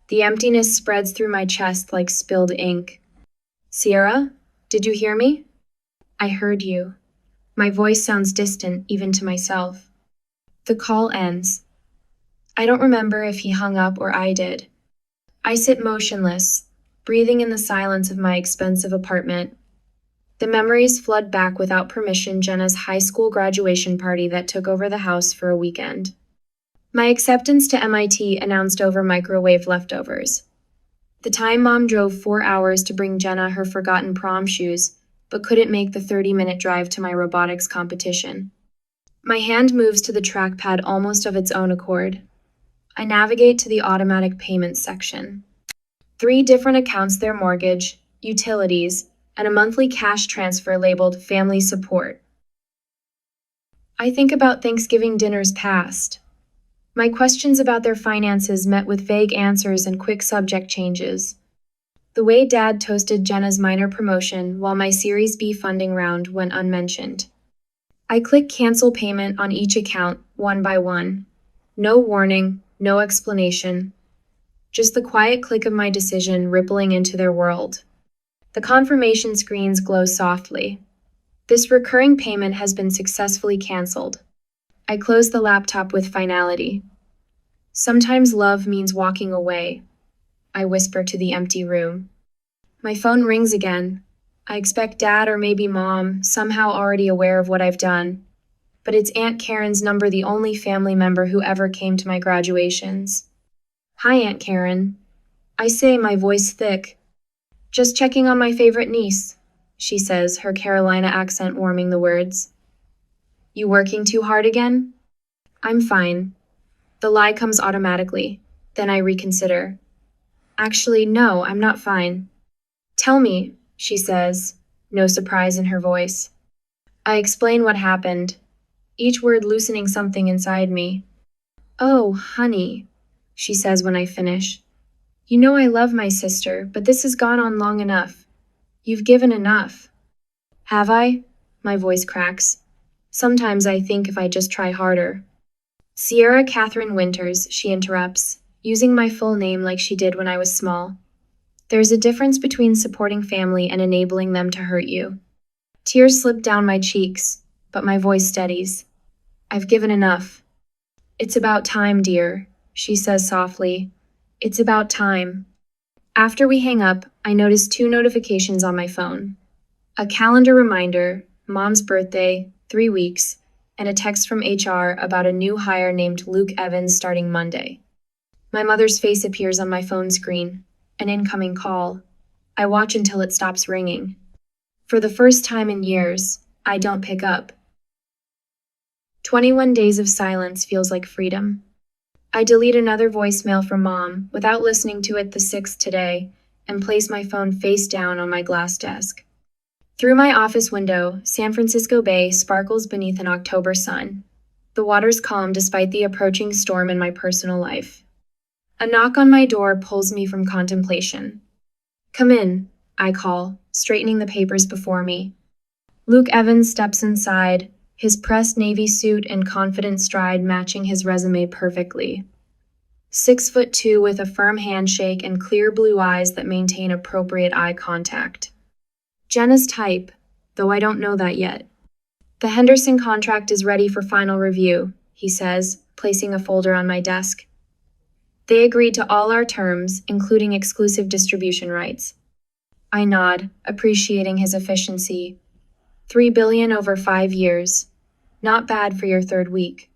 The emptiness spreads through my chest like spilled ink. Sierra, did you hear me? I heard you. My voice sounds distant, even to myself. The call ends. I don't remember if he hung up or I did. I sit motionless, breathing in the silence of my expensive apartment. The memories flood back without permission. Jenna's high school graduation party that took over the house for a weekend. My acceptance to MIT announced over microwave leftovers. The time Mom drove 4 hours to bring Jenna her forgotten prom shoes, but couldn't make the 30-minute drive to my robotics competition. My hand moves to the trackpad almost of its own accord. I navigate to the automatic payments section. 3 different accounts, their mortgage, utilities, and a monthly cash transfer labeled family support. I think about Thanksgiving dinners past. My questions about their finances met with vague answers and quick subject changes. The way Dad toasted Jenna's minor promotion while my Series B funding round went unmentioned. I click cancel payment on each account, one by one. No warning, no explanation. Just the quiet click of my decision rippling into their world. The confirmation screens glow softly. This recurring payment has been successfully canceled. I close the laptop with finality. Sometimes love means walking away, I whisper to the empty room. My phone rings again. I expect Dad or maybe Mom, somehow already aware of what I've done. But it's Aunt Karen's number, the only family member who ever came to my graduations. Hi, Aunt Karen. I say, my voice thick. Just checking on my favorite niece, she says, her Carolina accent warming the words. You working too hard again? I'm fine. The lie comes automatically. Then I reconsider. Actually, no, I'm not fine. Tell me, she says, no surprise in her voice. I explain what happened, each word loosening something inside me. Oh, honey, she says when I finish. You know I love my sister, but this has gone on long enough. You've given enough. Have I? My voice cracks. Sometimes I think if I just try harder. Sierra Catherine Winters, she interrupts, using my full name like she did when I was small. There's a difference between supporting family and enabling them to hurt you. Tears slip down my cheeks, but my voice steadies. I've given enough. It's about time, dear, she says softly. It's about time. After we hang up, I notice 2 notifications on my phone. A calendar reminder, Mom's birthday, 3 weeks, and a text from HR about a new hire named Luke Evans starting Monday. My mother's face appears on my phone screen, an incoming call. I watch until it stops ringing. For the first time in years, I don't pick up. 21 days of silence feels like freedom. I delete another voicemail from Mom without listening to it the 6th today and place my phone face down on my glass desk. Through my office window, San Francisco Bay sparkles beneath an October sun. The water's calm despite the approaching storm in my personal life. A knock on my door pulls me from contemplation. Come in, I call, straightening the papers before me. Luke Evans steps inside, his pressed navy suit and confident stride matching his resume perfectly. 6'2" with a firm handshake and clear blue eyes that maintain appropriate eye contact. Jenna's type, though I don't know that yet. The Henderson contract is ready for final review, he says, placing a folder on my desk. They agreed to all our terms, including exclusive distribution rights. I nod, appreciating his efficiency. $3 billion over 5 years. Not bad for your 3rd week.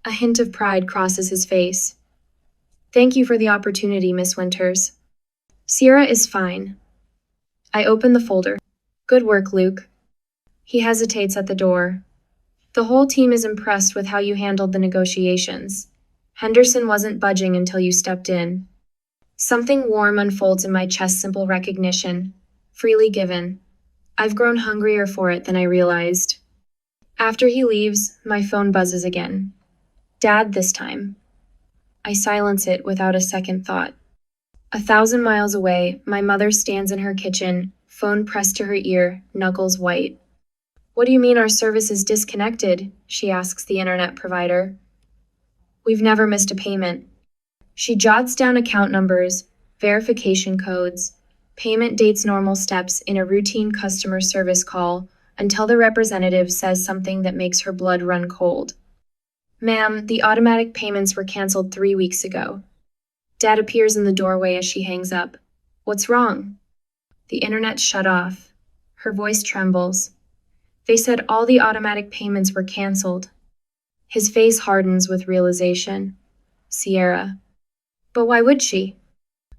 A hint of pride crosses his face. Thank you for the opportunity, Miss Winters. Sierra is fine. I open the folder. Good work, Luke. He hesitates at the door. The whole team is impressed with how you handled the negotiations. Henderson wasn't budging until you stepped in. Something warm unfolds in my chest, simple recognition. Freely given. I've grown hungrier for it than I realized. After he leaves, my phone buzzes again. Dad this time. I silence it without a second thought. 1,000 miles away, my mother stands in her kitchen, phone pressed to her ear, knuckles white. What do you mean our service is disconnected? She asks the internet provider. We've never missed a payment. She jots down account numbers, verification codes, payment dates, normal steps in a routine customer service call until the representative says something that makes her blood run cold. Ma'am, the automatic payments were canceled 3 weeks ago. Dad appears in the doorway as she hangs up. What's wrong? The internet shut off. Her voice trembles. They said all the automatic payments were canceled. His face hardens with realization. Sierra. But why would she?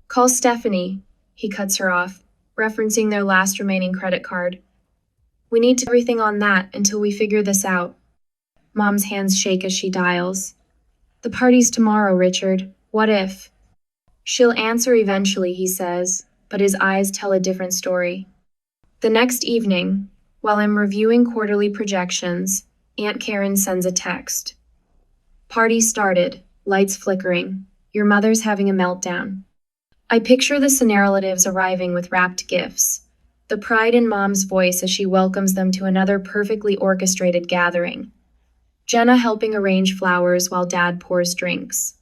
Call Stephanie. He cuts her off, referencing their last remaining credit card. We need to everything on that until we figure this out. Mom's hands shake as she dials. The party's tomorrow, Richard. What if? She'll answer eventually, he says, but his eyes tell a different story. The next evening, while I'm reviewing quarterly projections, Aunt Karen sends a text. Party started, lights flickering. Your mother's having a meltdown. I picture the scenarios arriving with wrapped gifts, the pride in Mom's voice as she welcomes them to another perfectly orchestrated gathering. Jenna helping arrange flowers while Dad pours drinks.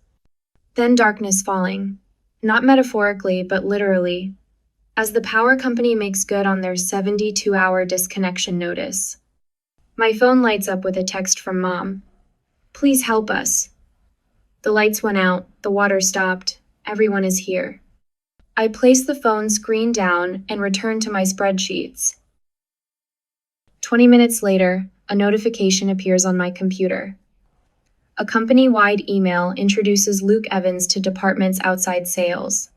Then darkness falling, not metaphorically, but literally, as the power company makes good on their 72-hour disconnection notice. My phone lights up with a text from Mom. Please help us. The lights went out, the water stopped, everyone is here. I place the phone screen down and return to my spreadsheets. 20 minutes later, a notification appears on my computer. A company-wide email introduces Luke Evans to departments outside sales.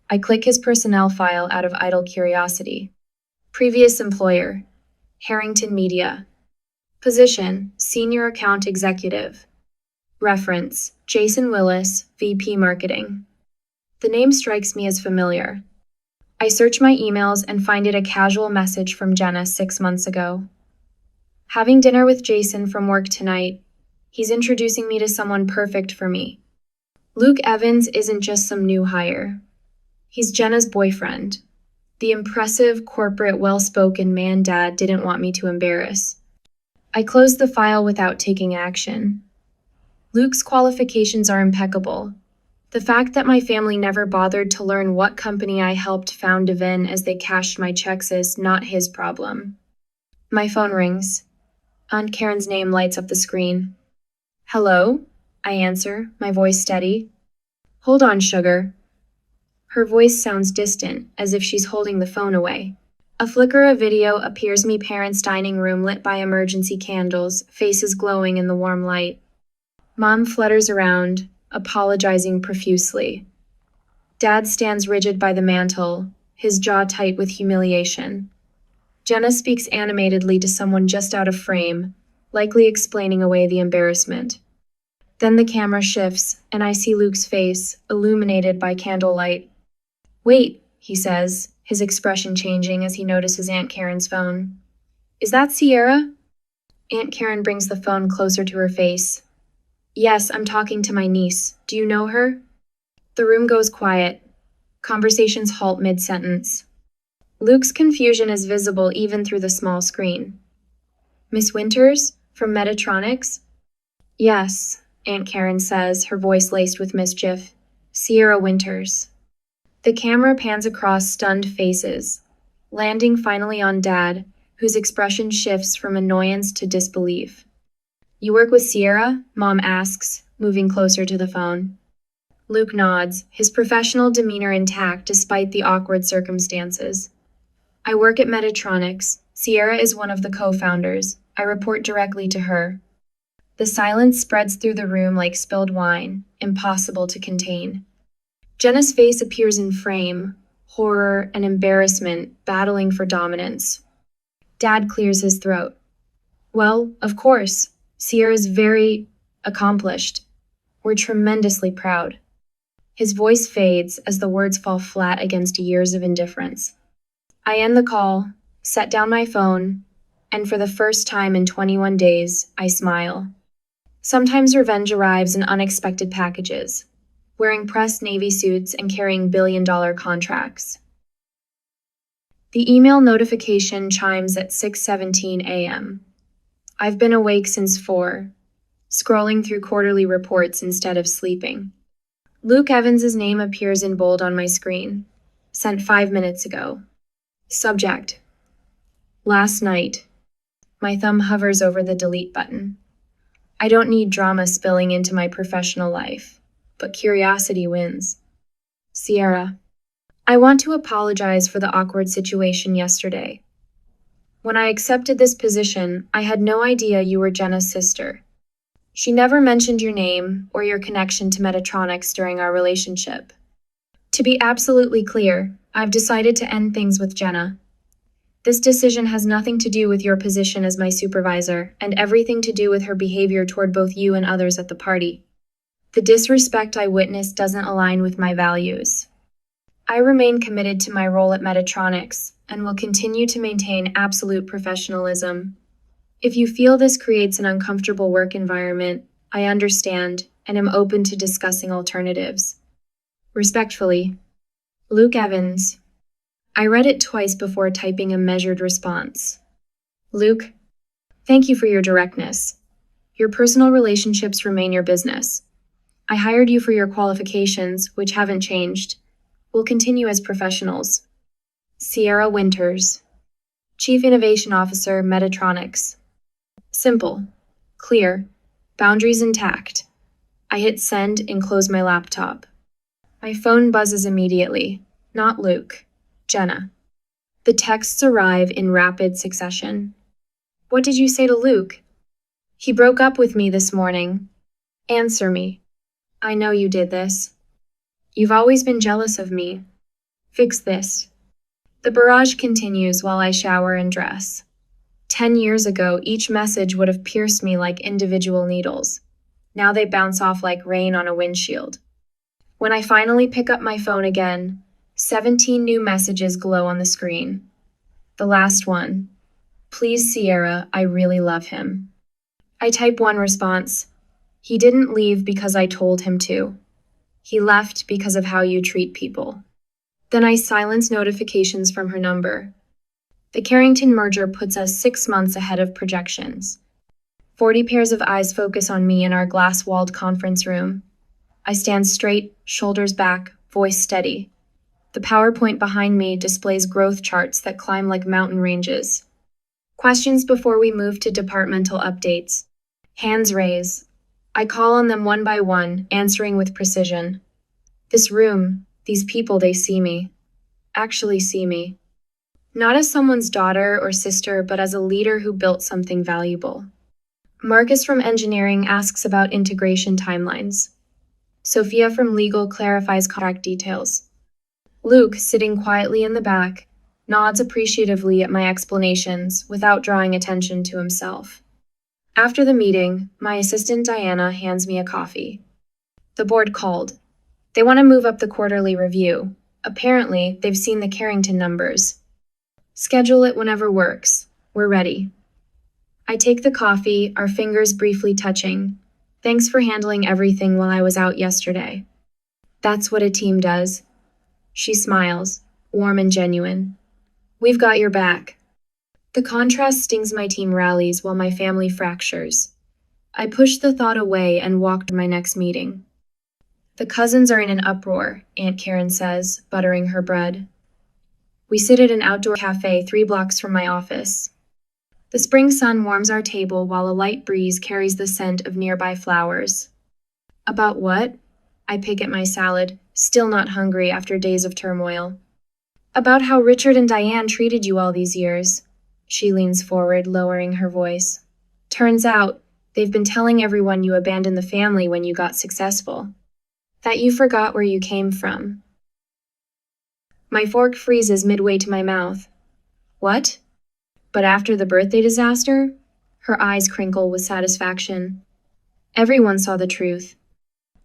I click his personnel file out of idle curiosity. Previous employer, Harrington Media. Position, Senior Account Executive. Reference, Jason Willis, VP Marketing. The name strikes me as familiar. I search my emails and find it a casual message from Jenna 6 months ago. Having dinner with Jason from work tonight. He's introducing me to someone perfect for me. Luke Evans isn't just some new hire. He's Jenna's boyfriend. The impressive, corporate, well-spoken man Dad didn't want me to embarrass. I closed the file without taking action. Luke's qualifications are impeccable. The fact that my family never bothered to learn what company I helped found Devin as they cashed my checks is not his problem. My phone rings. Aunt Karen's name lights up the screen. Hello? I answer, my voice steady. Hold on, sugar. Her voice sounds distant, as if she's holding the phone away. A flicker of video appears me parents' dining room lit by emergency candles, faces glowing in the warm light. Mom flutters around, apologizing profusely. Dad stands rigid by the mantel, his jaw tight with humiliation. Jenna speaks animatedly to someone just out of frame, likely explaining away the embarrassment. Then the camera shifts, and I see Luke's face, illuminated by candlelight. Wait, he says, his expression changing as he notices Aunt Karen's phone. Is that Sierra? Aunt Karen brings the phone closer to her face. Yes, I'm talking to my niece. Do you know her? The room goes quiet. Conversations halt mid-sentence. Luke's confusion is visible even through the small screen. Miss Winters? From Metatronics? Yes, Aunt Karen says, her voice laced with mischief. Sierra Winters. The camera pans across stunned faces, landing finally on Dad, whose expression shifts from annoyance to disbelief. You work with Sierra? Mom asks, moving closer to the phone. Luke nods, his professional demeanor intact despite the awkward circumstances. I work at Metatronics. Sierra is one of the co-founders. I report directly to her. The silence spreads through the room like spilled wine, impossible to contain. Jenna's face appears in frame, horror and embarrassment battling for dominance. Dad clears his throat. Well, of course. Sierra's very accomplished. We're tremendously proud. His voice fades as the words fall flat against years of indifference. I end the call, set down my phone, and for the first time in 21 days, I smile. Sometimes revenge arrives in unexpected packages, wearing pressed Navy suits and carrying billion-dollar contracts. The email notification chimes at 6:17 a.m. I've been awake since 4, scrolling through quarterly reports instead of sleeping. Luke Evans' name appears in bold on my screen, sent 5 minutes ago. Subject: Last night. My thumb hovers over the delete button. I don't need drama spilling into my professional life, but curiosity wins. Sierra. I want to apologize for the awkward situation yesterday. When I accepted this position, I had no idea you were Jenna's sister. She never mentioned your name or your connection to Metatronics during our relationship. To be absolutely clear, I've decided to end things with Jenna. This decision has nothing to do with your position as my supervisor and everything to do with her behavior toward both you and others at the party. The disrespect I witnessed doesn't align with my values. I remain committed to my role at Metatronics and will continue to maintain absolute professionalism. If you feel this creates an uncomfortable work environment, I understand and am open to discussing alternatives. Respectfully, Luke Evans. I read it twice before typing a measured response. Luke, thank you for your directness. Your personal relationships remain your business. I hired you for your qualifications, which haven't changed. We'll continue as professionals. Sierra Winters. Chief Innovation Officer, Metatronics. Simple. Clear. Boundaries intact. I hit send and close my laptop. My phone buzzes immediately. Not Luke. Jenna. The texts arrive in rapid succession. What did you say to Luke? He broke up with me this morning. Answer me. I know you did this. You've always been jealous of me. Fix this. The barrage continues while I shower and dress. 10 years ago, each message would have pierced me like individual needles. Now they bounce off like rain on a windshield. When I finally pick up my phone again, 17 new messages glow on the screen. The last one. Please, Sierra, I really love him. I type one response. He didn't leave because I told him to. He left because of how you treat people. Then I silence notifications from her number. The Carrington merger puts us 6 months ahead of projections. 40 pairs of eyes focus on me in our glass-walled conference room. I stand straight, shoulders back, voice steady. The PowerPoint behind me displays growth charts that climb like mountain ranges. Questions before we move to departmental updates. Hands raise. I call on them one by one, answering with precision. This room, these people, they see me. Actually see me. Not as someone's daughter or sister, but as a leader who built something valuable. Marcus from engineering asks about integration timelines. Sophia from legal clarifies contract details. Luke, sitting quietly in the back, nods appreciatively at my explanations without drawing attention to himself. After the meeting, my assistant Diana hands me a coffee. The board called. They want to move up the quarterly review. Apparently, they've seen the Carrington numbers. Schedule it whenever works. We're ready. I take the coffee, our fingers briefly touching. Thanks for handling everything while I was out yesterday. That's what a team does. She smiles, warm and genuine. We've got your back. The contrast stings. My team rallies while my family fractures. I push the thought away and walk to my next meeting. The cousins are in an uproar, Aunt Karen says, buttering her bread. We sit at an outdoor cafe 3 blocks from my office. The spring sun warms our table while a light breeze carries the scent of nearby flowers. About what? I pick at my salad, still not hungry after days of turmoil. About how Richard and Diane treated you all these years. She leans forward, lowering her voice. Turns out, they've been telling everyone you abandoned the family when you got successful. That you forgot where you came from. My fork freezes midway to my mouth. What? But after the birthday disaster? Her eyes crinkle with satisfaction. Everyone saw the truth.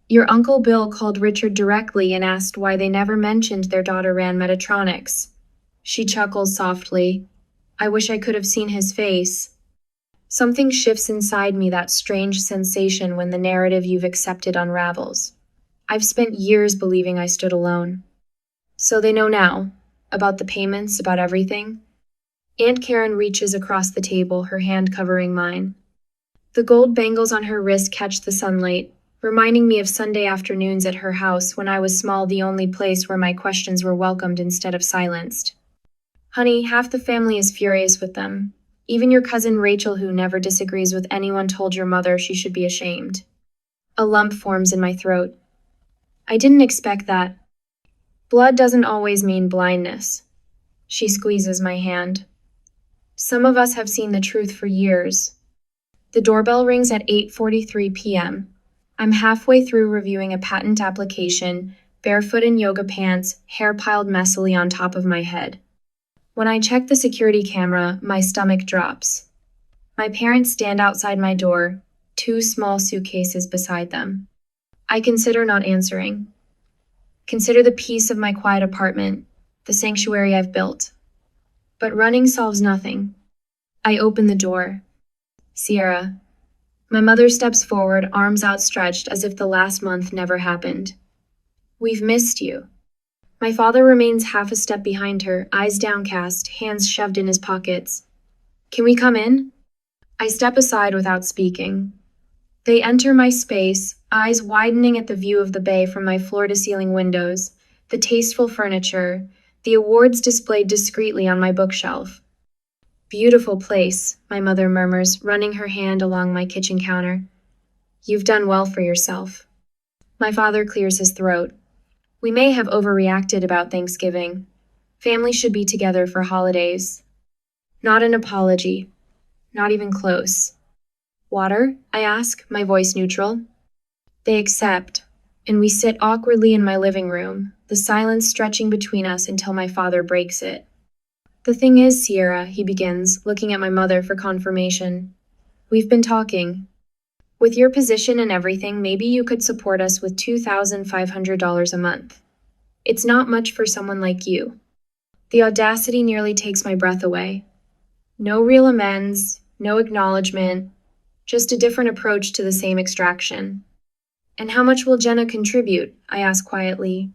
Your Uncle Bill called Richard directly and asked why they never mentioned their daughter ran Metatronics. She chuckles softly. I wish I could have seen his face. Something shifts inside me, that strange sensation when the narrative you've accepted unravels. I've spent years believing I stood alone. So they know now, about the payments, about everything. Aunt Karen reaches across the table, her hand covering mine. The gold bangles on her wrist catch the sunlight, reminding me of Sunday afternoons at her house when I was small, the only place where my questions were welcomed instead of silenced. Honey, half the family is furious with them. Even your cousin Rachel, who never disagrees with anyone, told your mother she should be ashamed. A lump forms in my throat. I didn't expect that. Blood doesn't always mean blindness. She squeezes my hand. Some of us have seen the truth for years. The doorbell rings at 8:43 p.m. I'm halfway through reviewing a patent application, barefoot in yoga pants, hair piled messily on top of my head. When I check the security camera, my stomach drops. My parents stand outside my door, 2 small suitcases beside them. I consider not answering. Consider the peace of my quiet apartment, the sanctuary I've built. But running solves nothing. I open the door. Sierra. My mother steps forward, arms outstretched as if the last month never happened. We've missed you. My father remains half a step behind her, eyes downcast, hands shoved in his pockets. Can we come in? I step aside without speaking. They enter my space, eyes widening at the view of the bay from my floor-to-ceiling windows, the tasteful furniture, the awards displayed discreetly on my bookshelf. Beautiful place, my mother murmurs, running her hand along my kitchen counter. You've done well for yourself. My father clears his throat. We may have overreacted about Thanksgiving. Family should be together for holidays. Not an apology. Not even close. Water? I ask, my voice neutral. They accept, and we sit awkwardly in my living room, the silence stretching between us until my father breaks it. The thing is, Sierra, he begins, looking at my mother for confirmation. We've been talking. With your position and everything, maybe you could support us with $2,500 a month. It's not much for someone like you. The audacity nearly takes my breath away. No real amends, no acknowledgement, just a different approach to the same extraction. And how much will Jenna contribute? I ask quietly.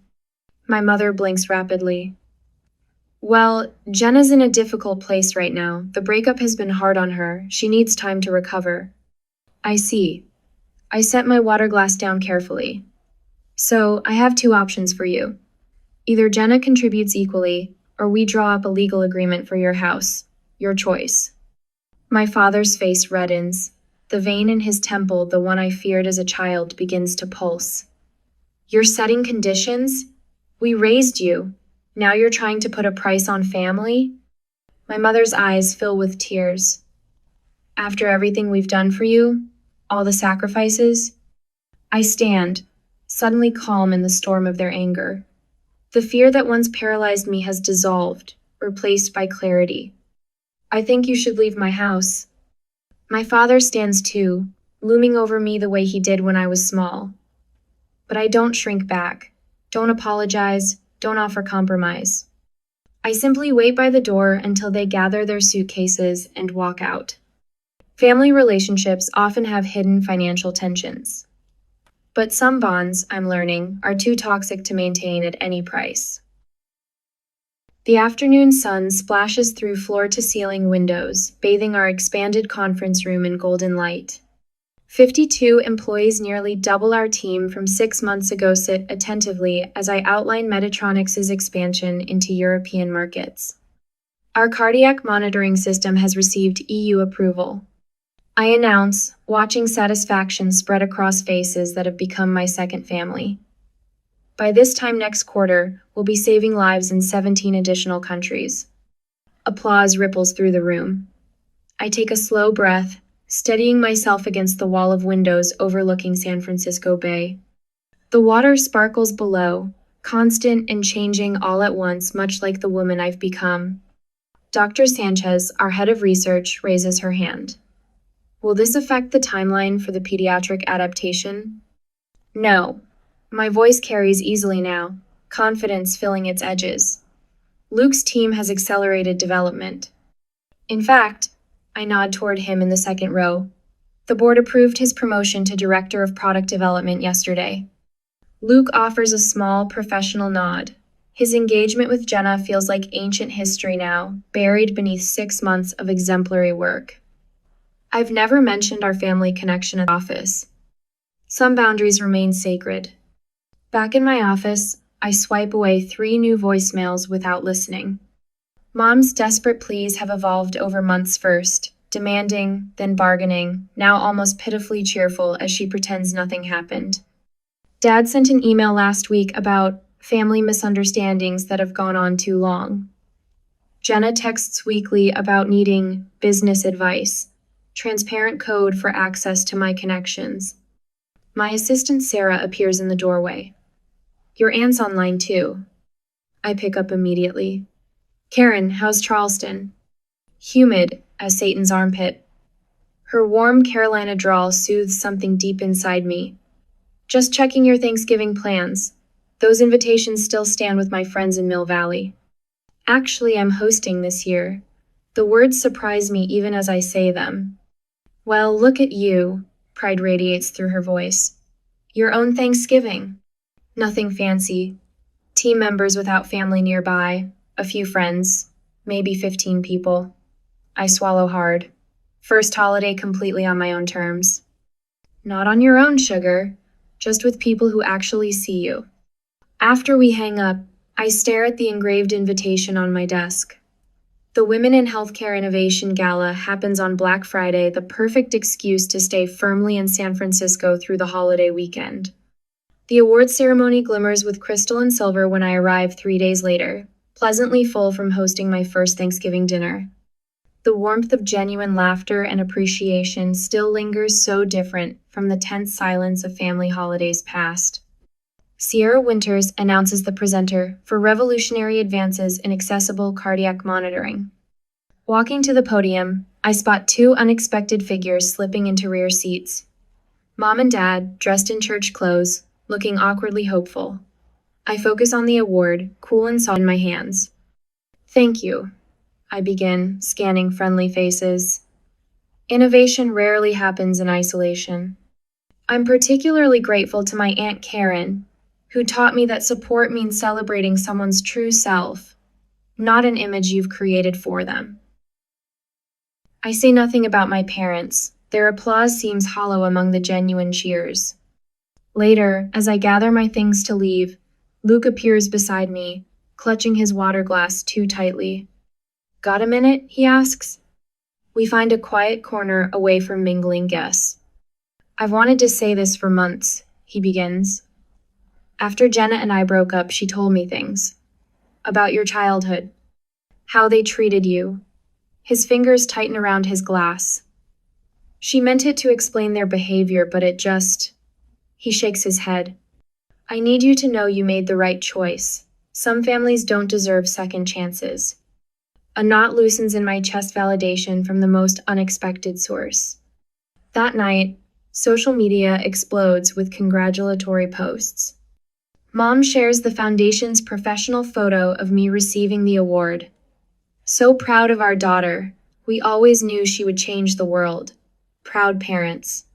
My mother blinks rapidly. Well, Jenna's in a difficult place right now. The breakup has been hard on her. She needs time to recover. I see. I set my water glass down carefully. So, I have two options for you. Either Jenna contributes equally, or we draw up a legal agreement for your house. Your choice. My father's face reddens. The vein in his temple, the one I feared as a child, begins to pulse. You're setting conditions? We raised you. Now you're trying to put a price on family? My mother's eyes fill with tears. After everything we've done for you, all the sacrifices, I stand, suddenly calm in the storm of their anger. The fear that once paralyzed me has dissolved, replaced by clarity. I think you should leave my house. My father stands too, looming over me the way he did when I was small. But I don't shrink back, don't apologize, don't offer compromise. I simply wait by the door until they gather their suitcases and walk out. Family relationships often have hidden financial tensions. But some bonds, I'm learning, are too toxic to maintain at any price. The afternoon sun splashes through floor-to-ceiling windows, bathing our expanded conference room in golden light. 52 employees, nearly double our team from 6 months ago, sit attentively as I outline Medtronic's expansion into European markets. Our cardiac monitoring system has received EU approval. I announce, watching satisfaction spread across faces that have become my second family. By this time next quarter, we'll be saving lives in 17 additional countries. Applause ripples through the room. I take a slow breath, steadying myself against the wall of windows overlooking San Francisco Bay. The water sparkles below, constant and changing all at once, much like the woman I've become. Dr. Sanchez, our head of research, raises her hand. Will this affect the timeline for the pediatric adaptation? No. My voice carries easily now, confidence filling its edges. Luke's team has accelerated development. In fact, I nod toward him in the second row. The board approved his promotion to Director of Product Development yesterday. Luke offers a small, professional nod. His engagement with Jenna feels like ancient history now, buried beneath 6 months of exemplary work. I've never mentioned our family connection at the office. Some boundaries remain sacred. Back in my office, I swipe away 3 new voicemails without listening. Mom's desperate pleas have evolved over months, first demanding, then bargaining, now almost pitifully cheerful as she pretends nothing happened. Dad sent an email last week about family misunderstandings that have gone on too long. Jenna texts weekly about needing business advice, transparent code for access to my connections. My assistant Sarah appears in the doorway. Your aunt's online too. I pick up immediately. Karen, how's Charleston? Humid as Satan's armpit. Her warm Carolina drawl soothes something deep inside me. Just checking your Thanksgiving plans. Those invitations still stand with my friends in Mill Valley. Actually, I'm hosting this year. The words surprise me even as I say them. Well, look at you, pride radiates through her voice. Your own Thanksgiving. Nothing fancy. Team members without family nearby, a few friends, maybe 15 people. I swallow hard. First holiday completely on my own terms. Not on your own, sugar, just with people who actually see you. After we hang up, I stare at the engraved invitation on my desk. The Women in Healthcare Innovation Gala happens on Black Friday, the perfect excuse to stay firmly in San Francisco through the holiday weekend. The awards ceremony glimmers with crystal and silver when I arrive 3 days later, pleasantly full from hosting my first Thanksgiving dinner. The warmth of genuine laughter and appreciation still lingers, so different from the tense silence of family holidays past. Sierra Winters announces the presenter for revolutionary advances in accessible cardiac monitoring. Walking to the podium, I spot two unexpected figures slipping into rear seats. Mom and Dad, dressed in church clothes, looking awkwardly hopeful. I focus on the award, cool and soft in my hands. Thank you, I begin, scanning friendly faces. Innovation rarely happens in isolation. I'm particularly grateful to my Aunt Karen, who taught me that support means celebrating someone's true self, not an image you've created for them. I say nothing about my parents. Their applause seems hollow among the genuine cheers. Later, as I gather my things to leave, Luke appears beside me, clutching his water glass too tightly. Got a minute? He asks. We find a quiet corner away from mingling guests. I've wanted to say this for months, he begins. After Jenna and I broke up, she told me things. About your childhood. How they treated you. His fingers tighten around his glass. She meant it to explain their behavior, but it just... He shakes his head. I need you to know you made the right choice. Some families don't deserve second chances. A knot loosens in my chest, validation from the most unexpected source. That night, social media explodes with congratulatory posts. Mom shares the foundation's professional photo of me receiving the award. So proud of our daughter. We always knew she would change the world. Proud parents.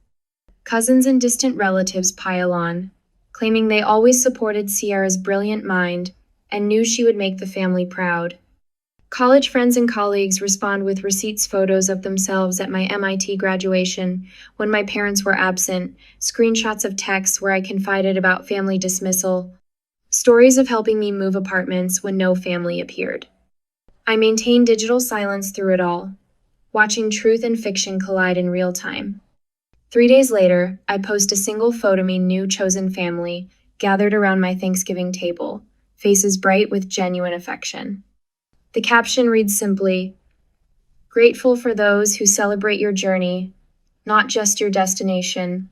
Cousins and distant relatives pile on, claiming they always supported Sierra's brilliant mind and knew she would make the family proud. College friends and colleagues respond with receipts, photos of themselves at my MIT graduation when my parents were absent, screenshots of texts where I confided about family dismissal, stories of helping me move apartments when no family appeared. I maintain digital silence through it all, watching truth and fiction collide in real time. 3 days later, I post a single photo of me new chosen family gathered around my Thanksgiving table, faces bright with genuine affection. The caption reads simply, "Grateful for those who celebrate your journey, not just your destination."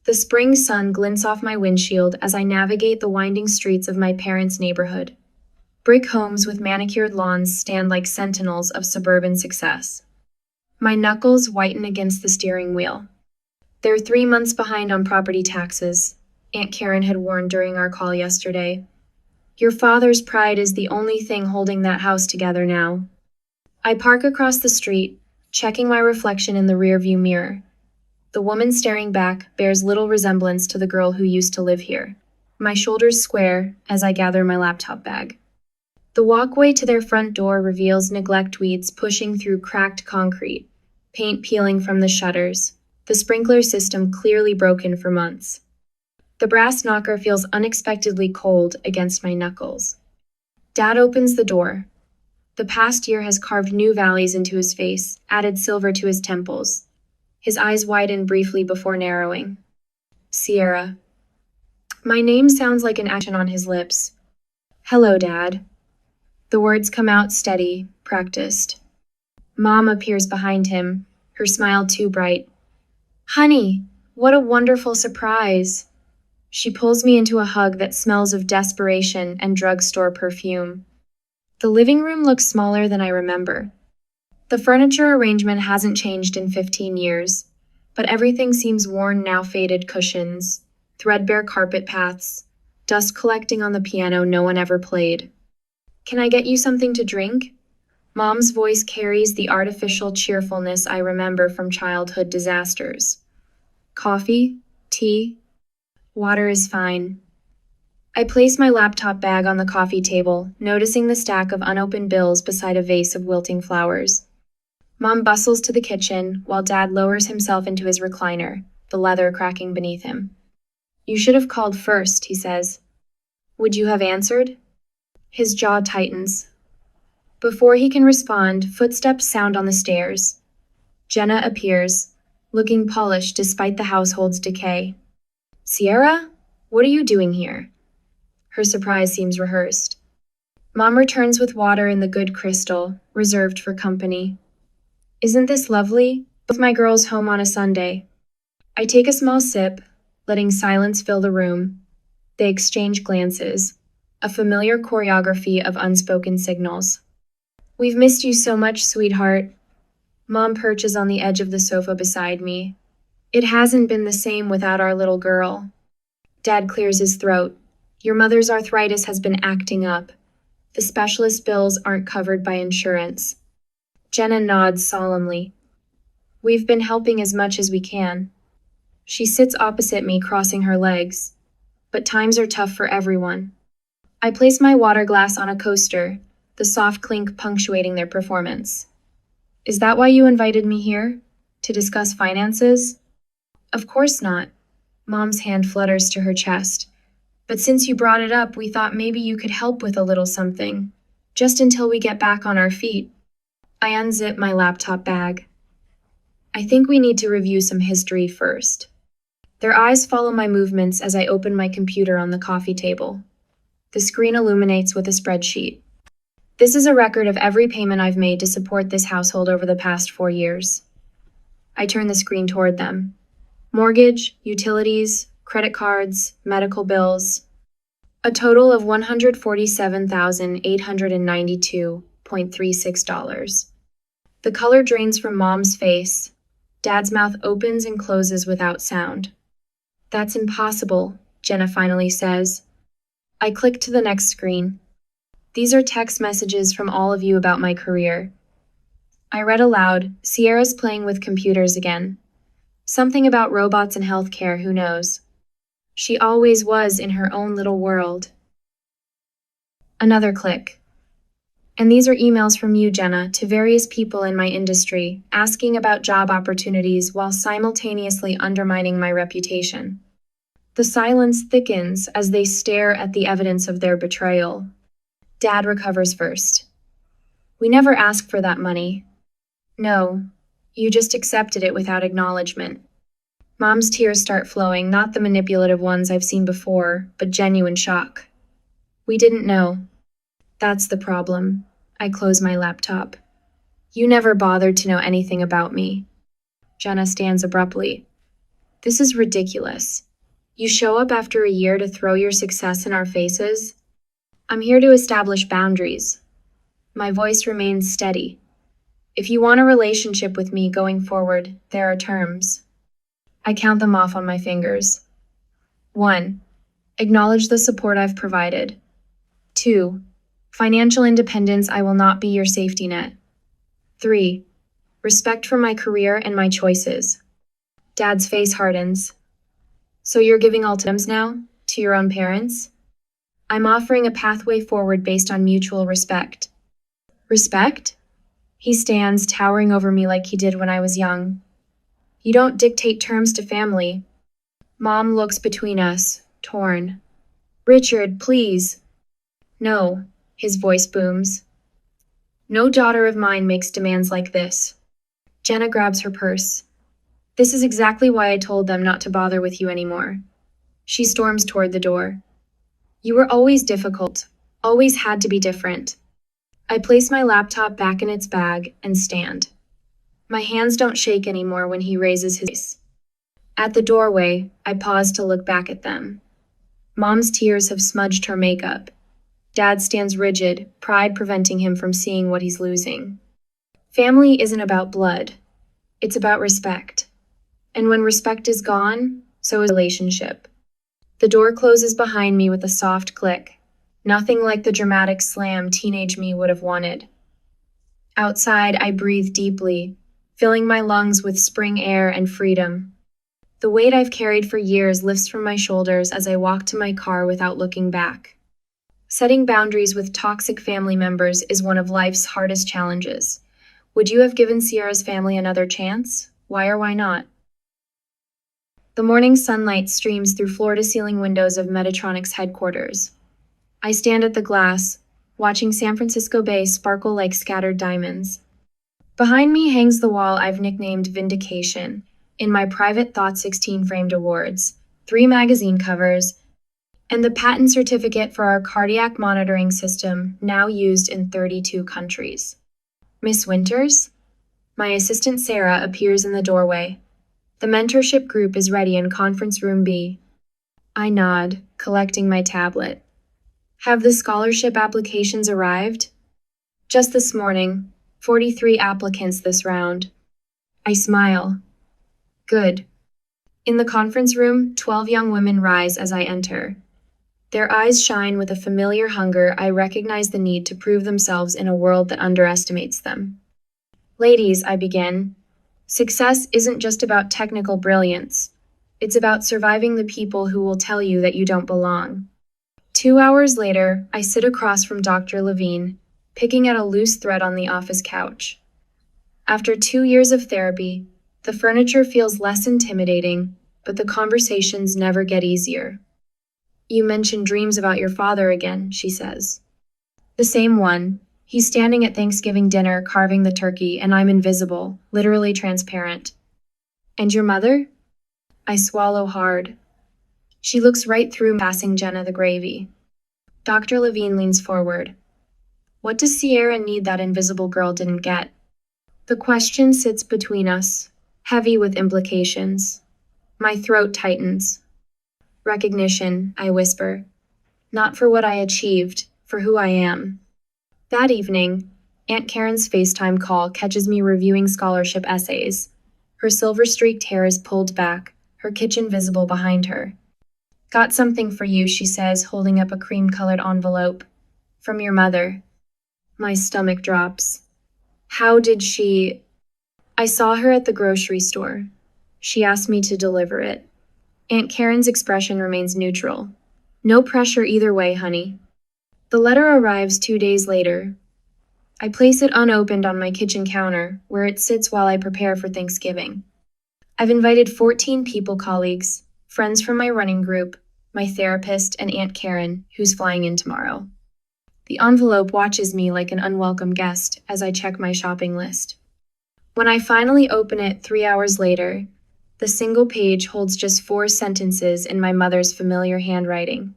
The spring sun glints off my windshield as I navigate the winding streets of my parents' neighborhood. Brick homes with manicured lawns stand like sentinels of suburban success. My knuckles whiten against the steering wheel. They're 3 months behind on property taxes, Aunt Karen had warned during our call yesterday. Your father's pride is the only thing holding that house together now. I park across the street, checking my reflection in the rearview mirror. The woman staring back bears little resemblance to the girl who used to live here. My shoulders square as I gather my laptop bag. The walkway to their front door reveals neglect weeds pushing through cracked concrete, paint peeling from the shutters, the sprinkler system clearly broken for months. The brass knocker feels unexpectedly cold against my knuckles. Dad opens the door. The past year has carved new valleys into his face, added silver to his temples. His eyes widen briefly before narrowing. Sierra. My name sounds like an action on his lips. Hello, Dad. The words come out steady, practiced. Mom appears behind him, her smile too bright. Honey, what a wonderful surprise. She pulls me into a hug that smells of desperation and drugstore perfume. The living room looks smaller than I remember. The furniture arrangement hasn't changed in 15 years, but everything seems worn now, faded cushions, threadbare carpet paths, dust collecting on the piano no one ever played. Can I get you something to drink? Mom's voice carries the artificial cheerfulness I remember from childhood disasters. Coffee? Tea? Water is fine. I place my laptop bag on the coffee table, noticing the stack of unopened bills beside a vase of wilting flowers. Mom bustles to the kitchen, while Dad lowers himself into his recliner, the leather cracking beneath him. "You should have called first," he says. "Would you have answered?" His jaw tightens. Before he can respond, footsteps sound on the stairs. Jenna appears, looking polished despite the household's decay. "Sierra? What are you doing here?" Her surprise seems rehearsed. Mom returns with water in the good crystal, reserved for company. "Isn't this lovely? Both my girls home on a Sunday." I take a small sip, letting silence fill the room. They exchange glances, a familiar choreography of unspoken signals. "We've missed you so much, sweetheart." Mom perches on the edge of the sofa beside me. "It hasn't been the same without our little girl." Dad clears his throat. "Your mother's arthritis has been acting up. The specialist bills aren't covered by insurance." Jenna nods solemnly. "We've been helping as much as we can." She sits opposite me, crossing her legs. But times are tough for everyone. I place my water glass on a coaster, the soft clink punctuating their performance. "Is that why you invited me here? To discuss finances?" "Of course not." Mom's hand flutters to her chest. "But since you brought it up, we thought maybe you could help with a little something, just until we get back on our feet." I unzip my laptop bag. "I think we need to review some history first." Their eyes follow my movements as I open my computer on the coffee table. The screen illuminates with a spreadsheet. "This is a record of every payment I've made to support this household over the past 4 years." I turn the screen toward them. Mortgage, utilities, credit cards, medical bills. A total of $147,892.36. The color drains from Mom's face. Dad's mouth opens and closes without sound. "That's impossible," Jenna finally says. I click to the next screen. "These are text messages from all of you about my career." I read aloud, "Sierra's playing with computers again. Something about robots and healthcare, who knows? She always was in her own little world." Another click. "And these are emails from you, Jenna, to various people in my industry, asking about job opportunities while simultaneously undermining my reputation." The silence thickens as they stare at the evidence of their betrayal. Dad recovers first. "We never asked for that money." "No, you just accepted it without acknowledgement." Mom's tears start flowing, not the manipulative ones I've seen before, but genuine shock. "We didn't know." "That's the problem." I close my laptop. "You never bothered to know anything about me." Jenna stands abruptly. "This is ridiculous. You show up after a year to throw your success in our faces?" "I'm here to establish boundaries." My voice remains steady. "If you want a relationship with me going forward, there are terms." I count them off on my fingers. 1. Acknowledge the support I've provided. 2. Financial independence. I will not be your safety net. 3. Respect for my career and my choices. Dad's face hardens. "So you're giving ultimatums now? To your own parents?" "I'm offering a pathway forward based on mutual respect." "Respect?" He stands, towering over me like he did when I was young. "You don't dictate terms to family." Mom looks between us, torn. "Richard, please." "No," his voice booms. "No daughter of mine makes demands like this." Jenna grabs her purse. "This is exactly why I told them not to bother with you anymore." She storms toward the door. "You were always difficult, always had to be different." I place my laptop back in its bag and stand. My hands don't shake anymore when he raises his voice. At the doorway, I pause to look back at them. Mom's tears have smudged her makeup. Dad stands rigid, pride preventing him from seeing what he's losing. Family isn't about blood. It's about respect. And when respect is gone, so is a relationship. The door closes behind me with a soft click, nothing like the dramatic slam teenage me would have wanted. Outside, I breathe deeply, filling my lungs with spring air and freedom. The weight I've carried for years lifts from my shoulders as I walk to my car without looking back. Setting boundaries with toxic family members is one of life's hardest challenges. Would you have given Sierra's family another chance? Why or why not? The morning sunlight streams through floor-to-ceiling windows of Medtronic's headquarters. I stand at the glass, watching San Francisco Bay sparkle like scattered diamonds. Behind me hangs the wall I've nicknamed Vindication, in my private Thought 16 framed awards, 3 magazine covers, and the patent certificate for our cardiac monitoring system, now used in 32 countries. Miss Winters? My assistant Sarah appears in the doorway. The mentorship group is ready in conference room B. I nod, collecting my tablet. Have the scholarship applications arrived? Just this morning, 43 applicants this round. I smile. Good. In the conference room, 12 young women rise as I enter. Their eyes shine with a familiar hunger. I recognize the need to prove themselves in a world that underestimates them. Ladies, I begin. Success isn't just about technical brilliance. It's about surviving the people who will tell you that you don't belong. 2 hours later, I sit across from Dr. Levine, picking at a loose thread on the office couch. After 2 years of therapy, the furniture feels less intimidating, but the conversations never get easier. You mentioned dreams about your father again, she says. The same one. He's standing at Thanksgiving dinner carving the turkey, and I'm invisible, literally transparent. And your mother? I swallow hard. She looks right through passing Jenna the gravy. Dr. Levine leans forward. What does Sierra need that invisible girl didn't get? The question sits between us, heavy with implications. My throat tightens. Recognition, I whisper. Not for what I achieved, for who I am. That evening, Aunt Karen's FaceTime call catches me reviewing scholarship essays. Her silver-streaked hair is pulled back, her kitchen visible behind her. Got something for you, she says, holding up a cream-colored envelope. From your mother. My stomach drops. How did she... I saw her at the grocery store. She asked me to deliver it. Aunt Karen's expression remains neutral. No pressure either way, honey. The letter arrives 2 days later. I place it unopened on my kitchen counter, where it sits while I prepare for Thanksgiving. I've invited 14 people colleagues, friends from my running group, my therapist, and Aunt Karen, who's flying in tomorrow. The envelope watches me like an unwelcome guest as I check my shopping list. When I finally open it 3 hours later, the single page holds just 4 sentences in my mother's familiar handwriting.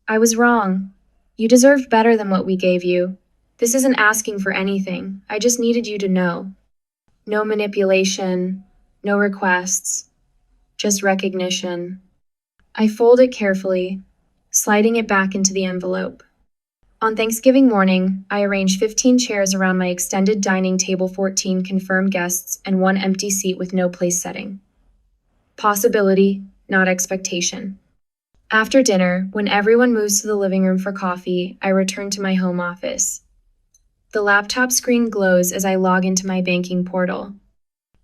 I was wrong. You deserved better than what we gave you. This isn't asking for anything. I just needed you to know. No manipulation, no requests, just recognition. I fold it carefully, sliding it back into the envelope. On Thanksgiving morning, I arrange 15 chairs around my extended dining table, 14 confirmed guests, and 1 empty seat with no place setting. Possibility, not expectation. After dinner, when everyone moves to the living room for coffee, I return to my home office. The laptop screen glows as I log into my banking portal.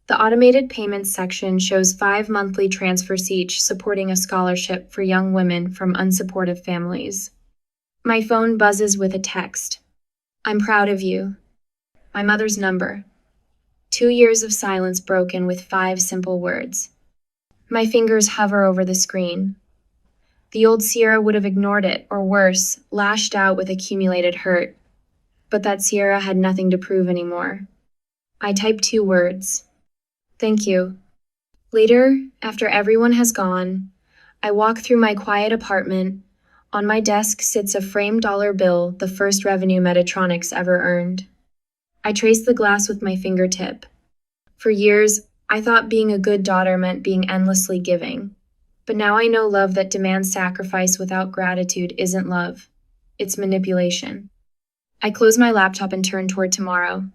The automated payments section shows 5 monthly transfers each, supporting a scholarship for young women from unsupportive families. My phone buzzes with a text. I'm proud of you. My mother's number. 2 years of silence broken with 5 simple words. My fingers hover over the screen. The old Sierra would have ignored it, or worse, lashed out with accumulated hurt. But that Sierra had nothing to prove anymore. I type 2 words. Thank you. Later, after everyone has gone, I walk through my quiet apartment. On my desk sits a framed dollar bill, the first revenue Medtronic's ever earned. I trace the glass with my fingertip. For years, I thought being a good daughter meant being endlessly giving. But now I know love that demands sacrifice without gratitude isn't love. It's manipulation. I close my laptop and turn toward tomorrow.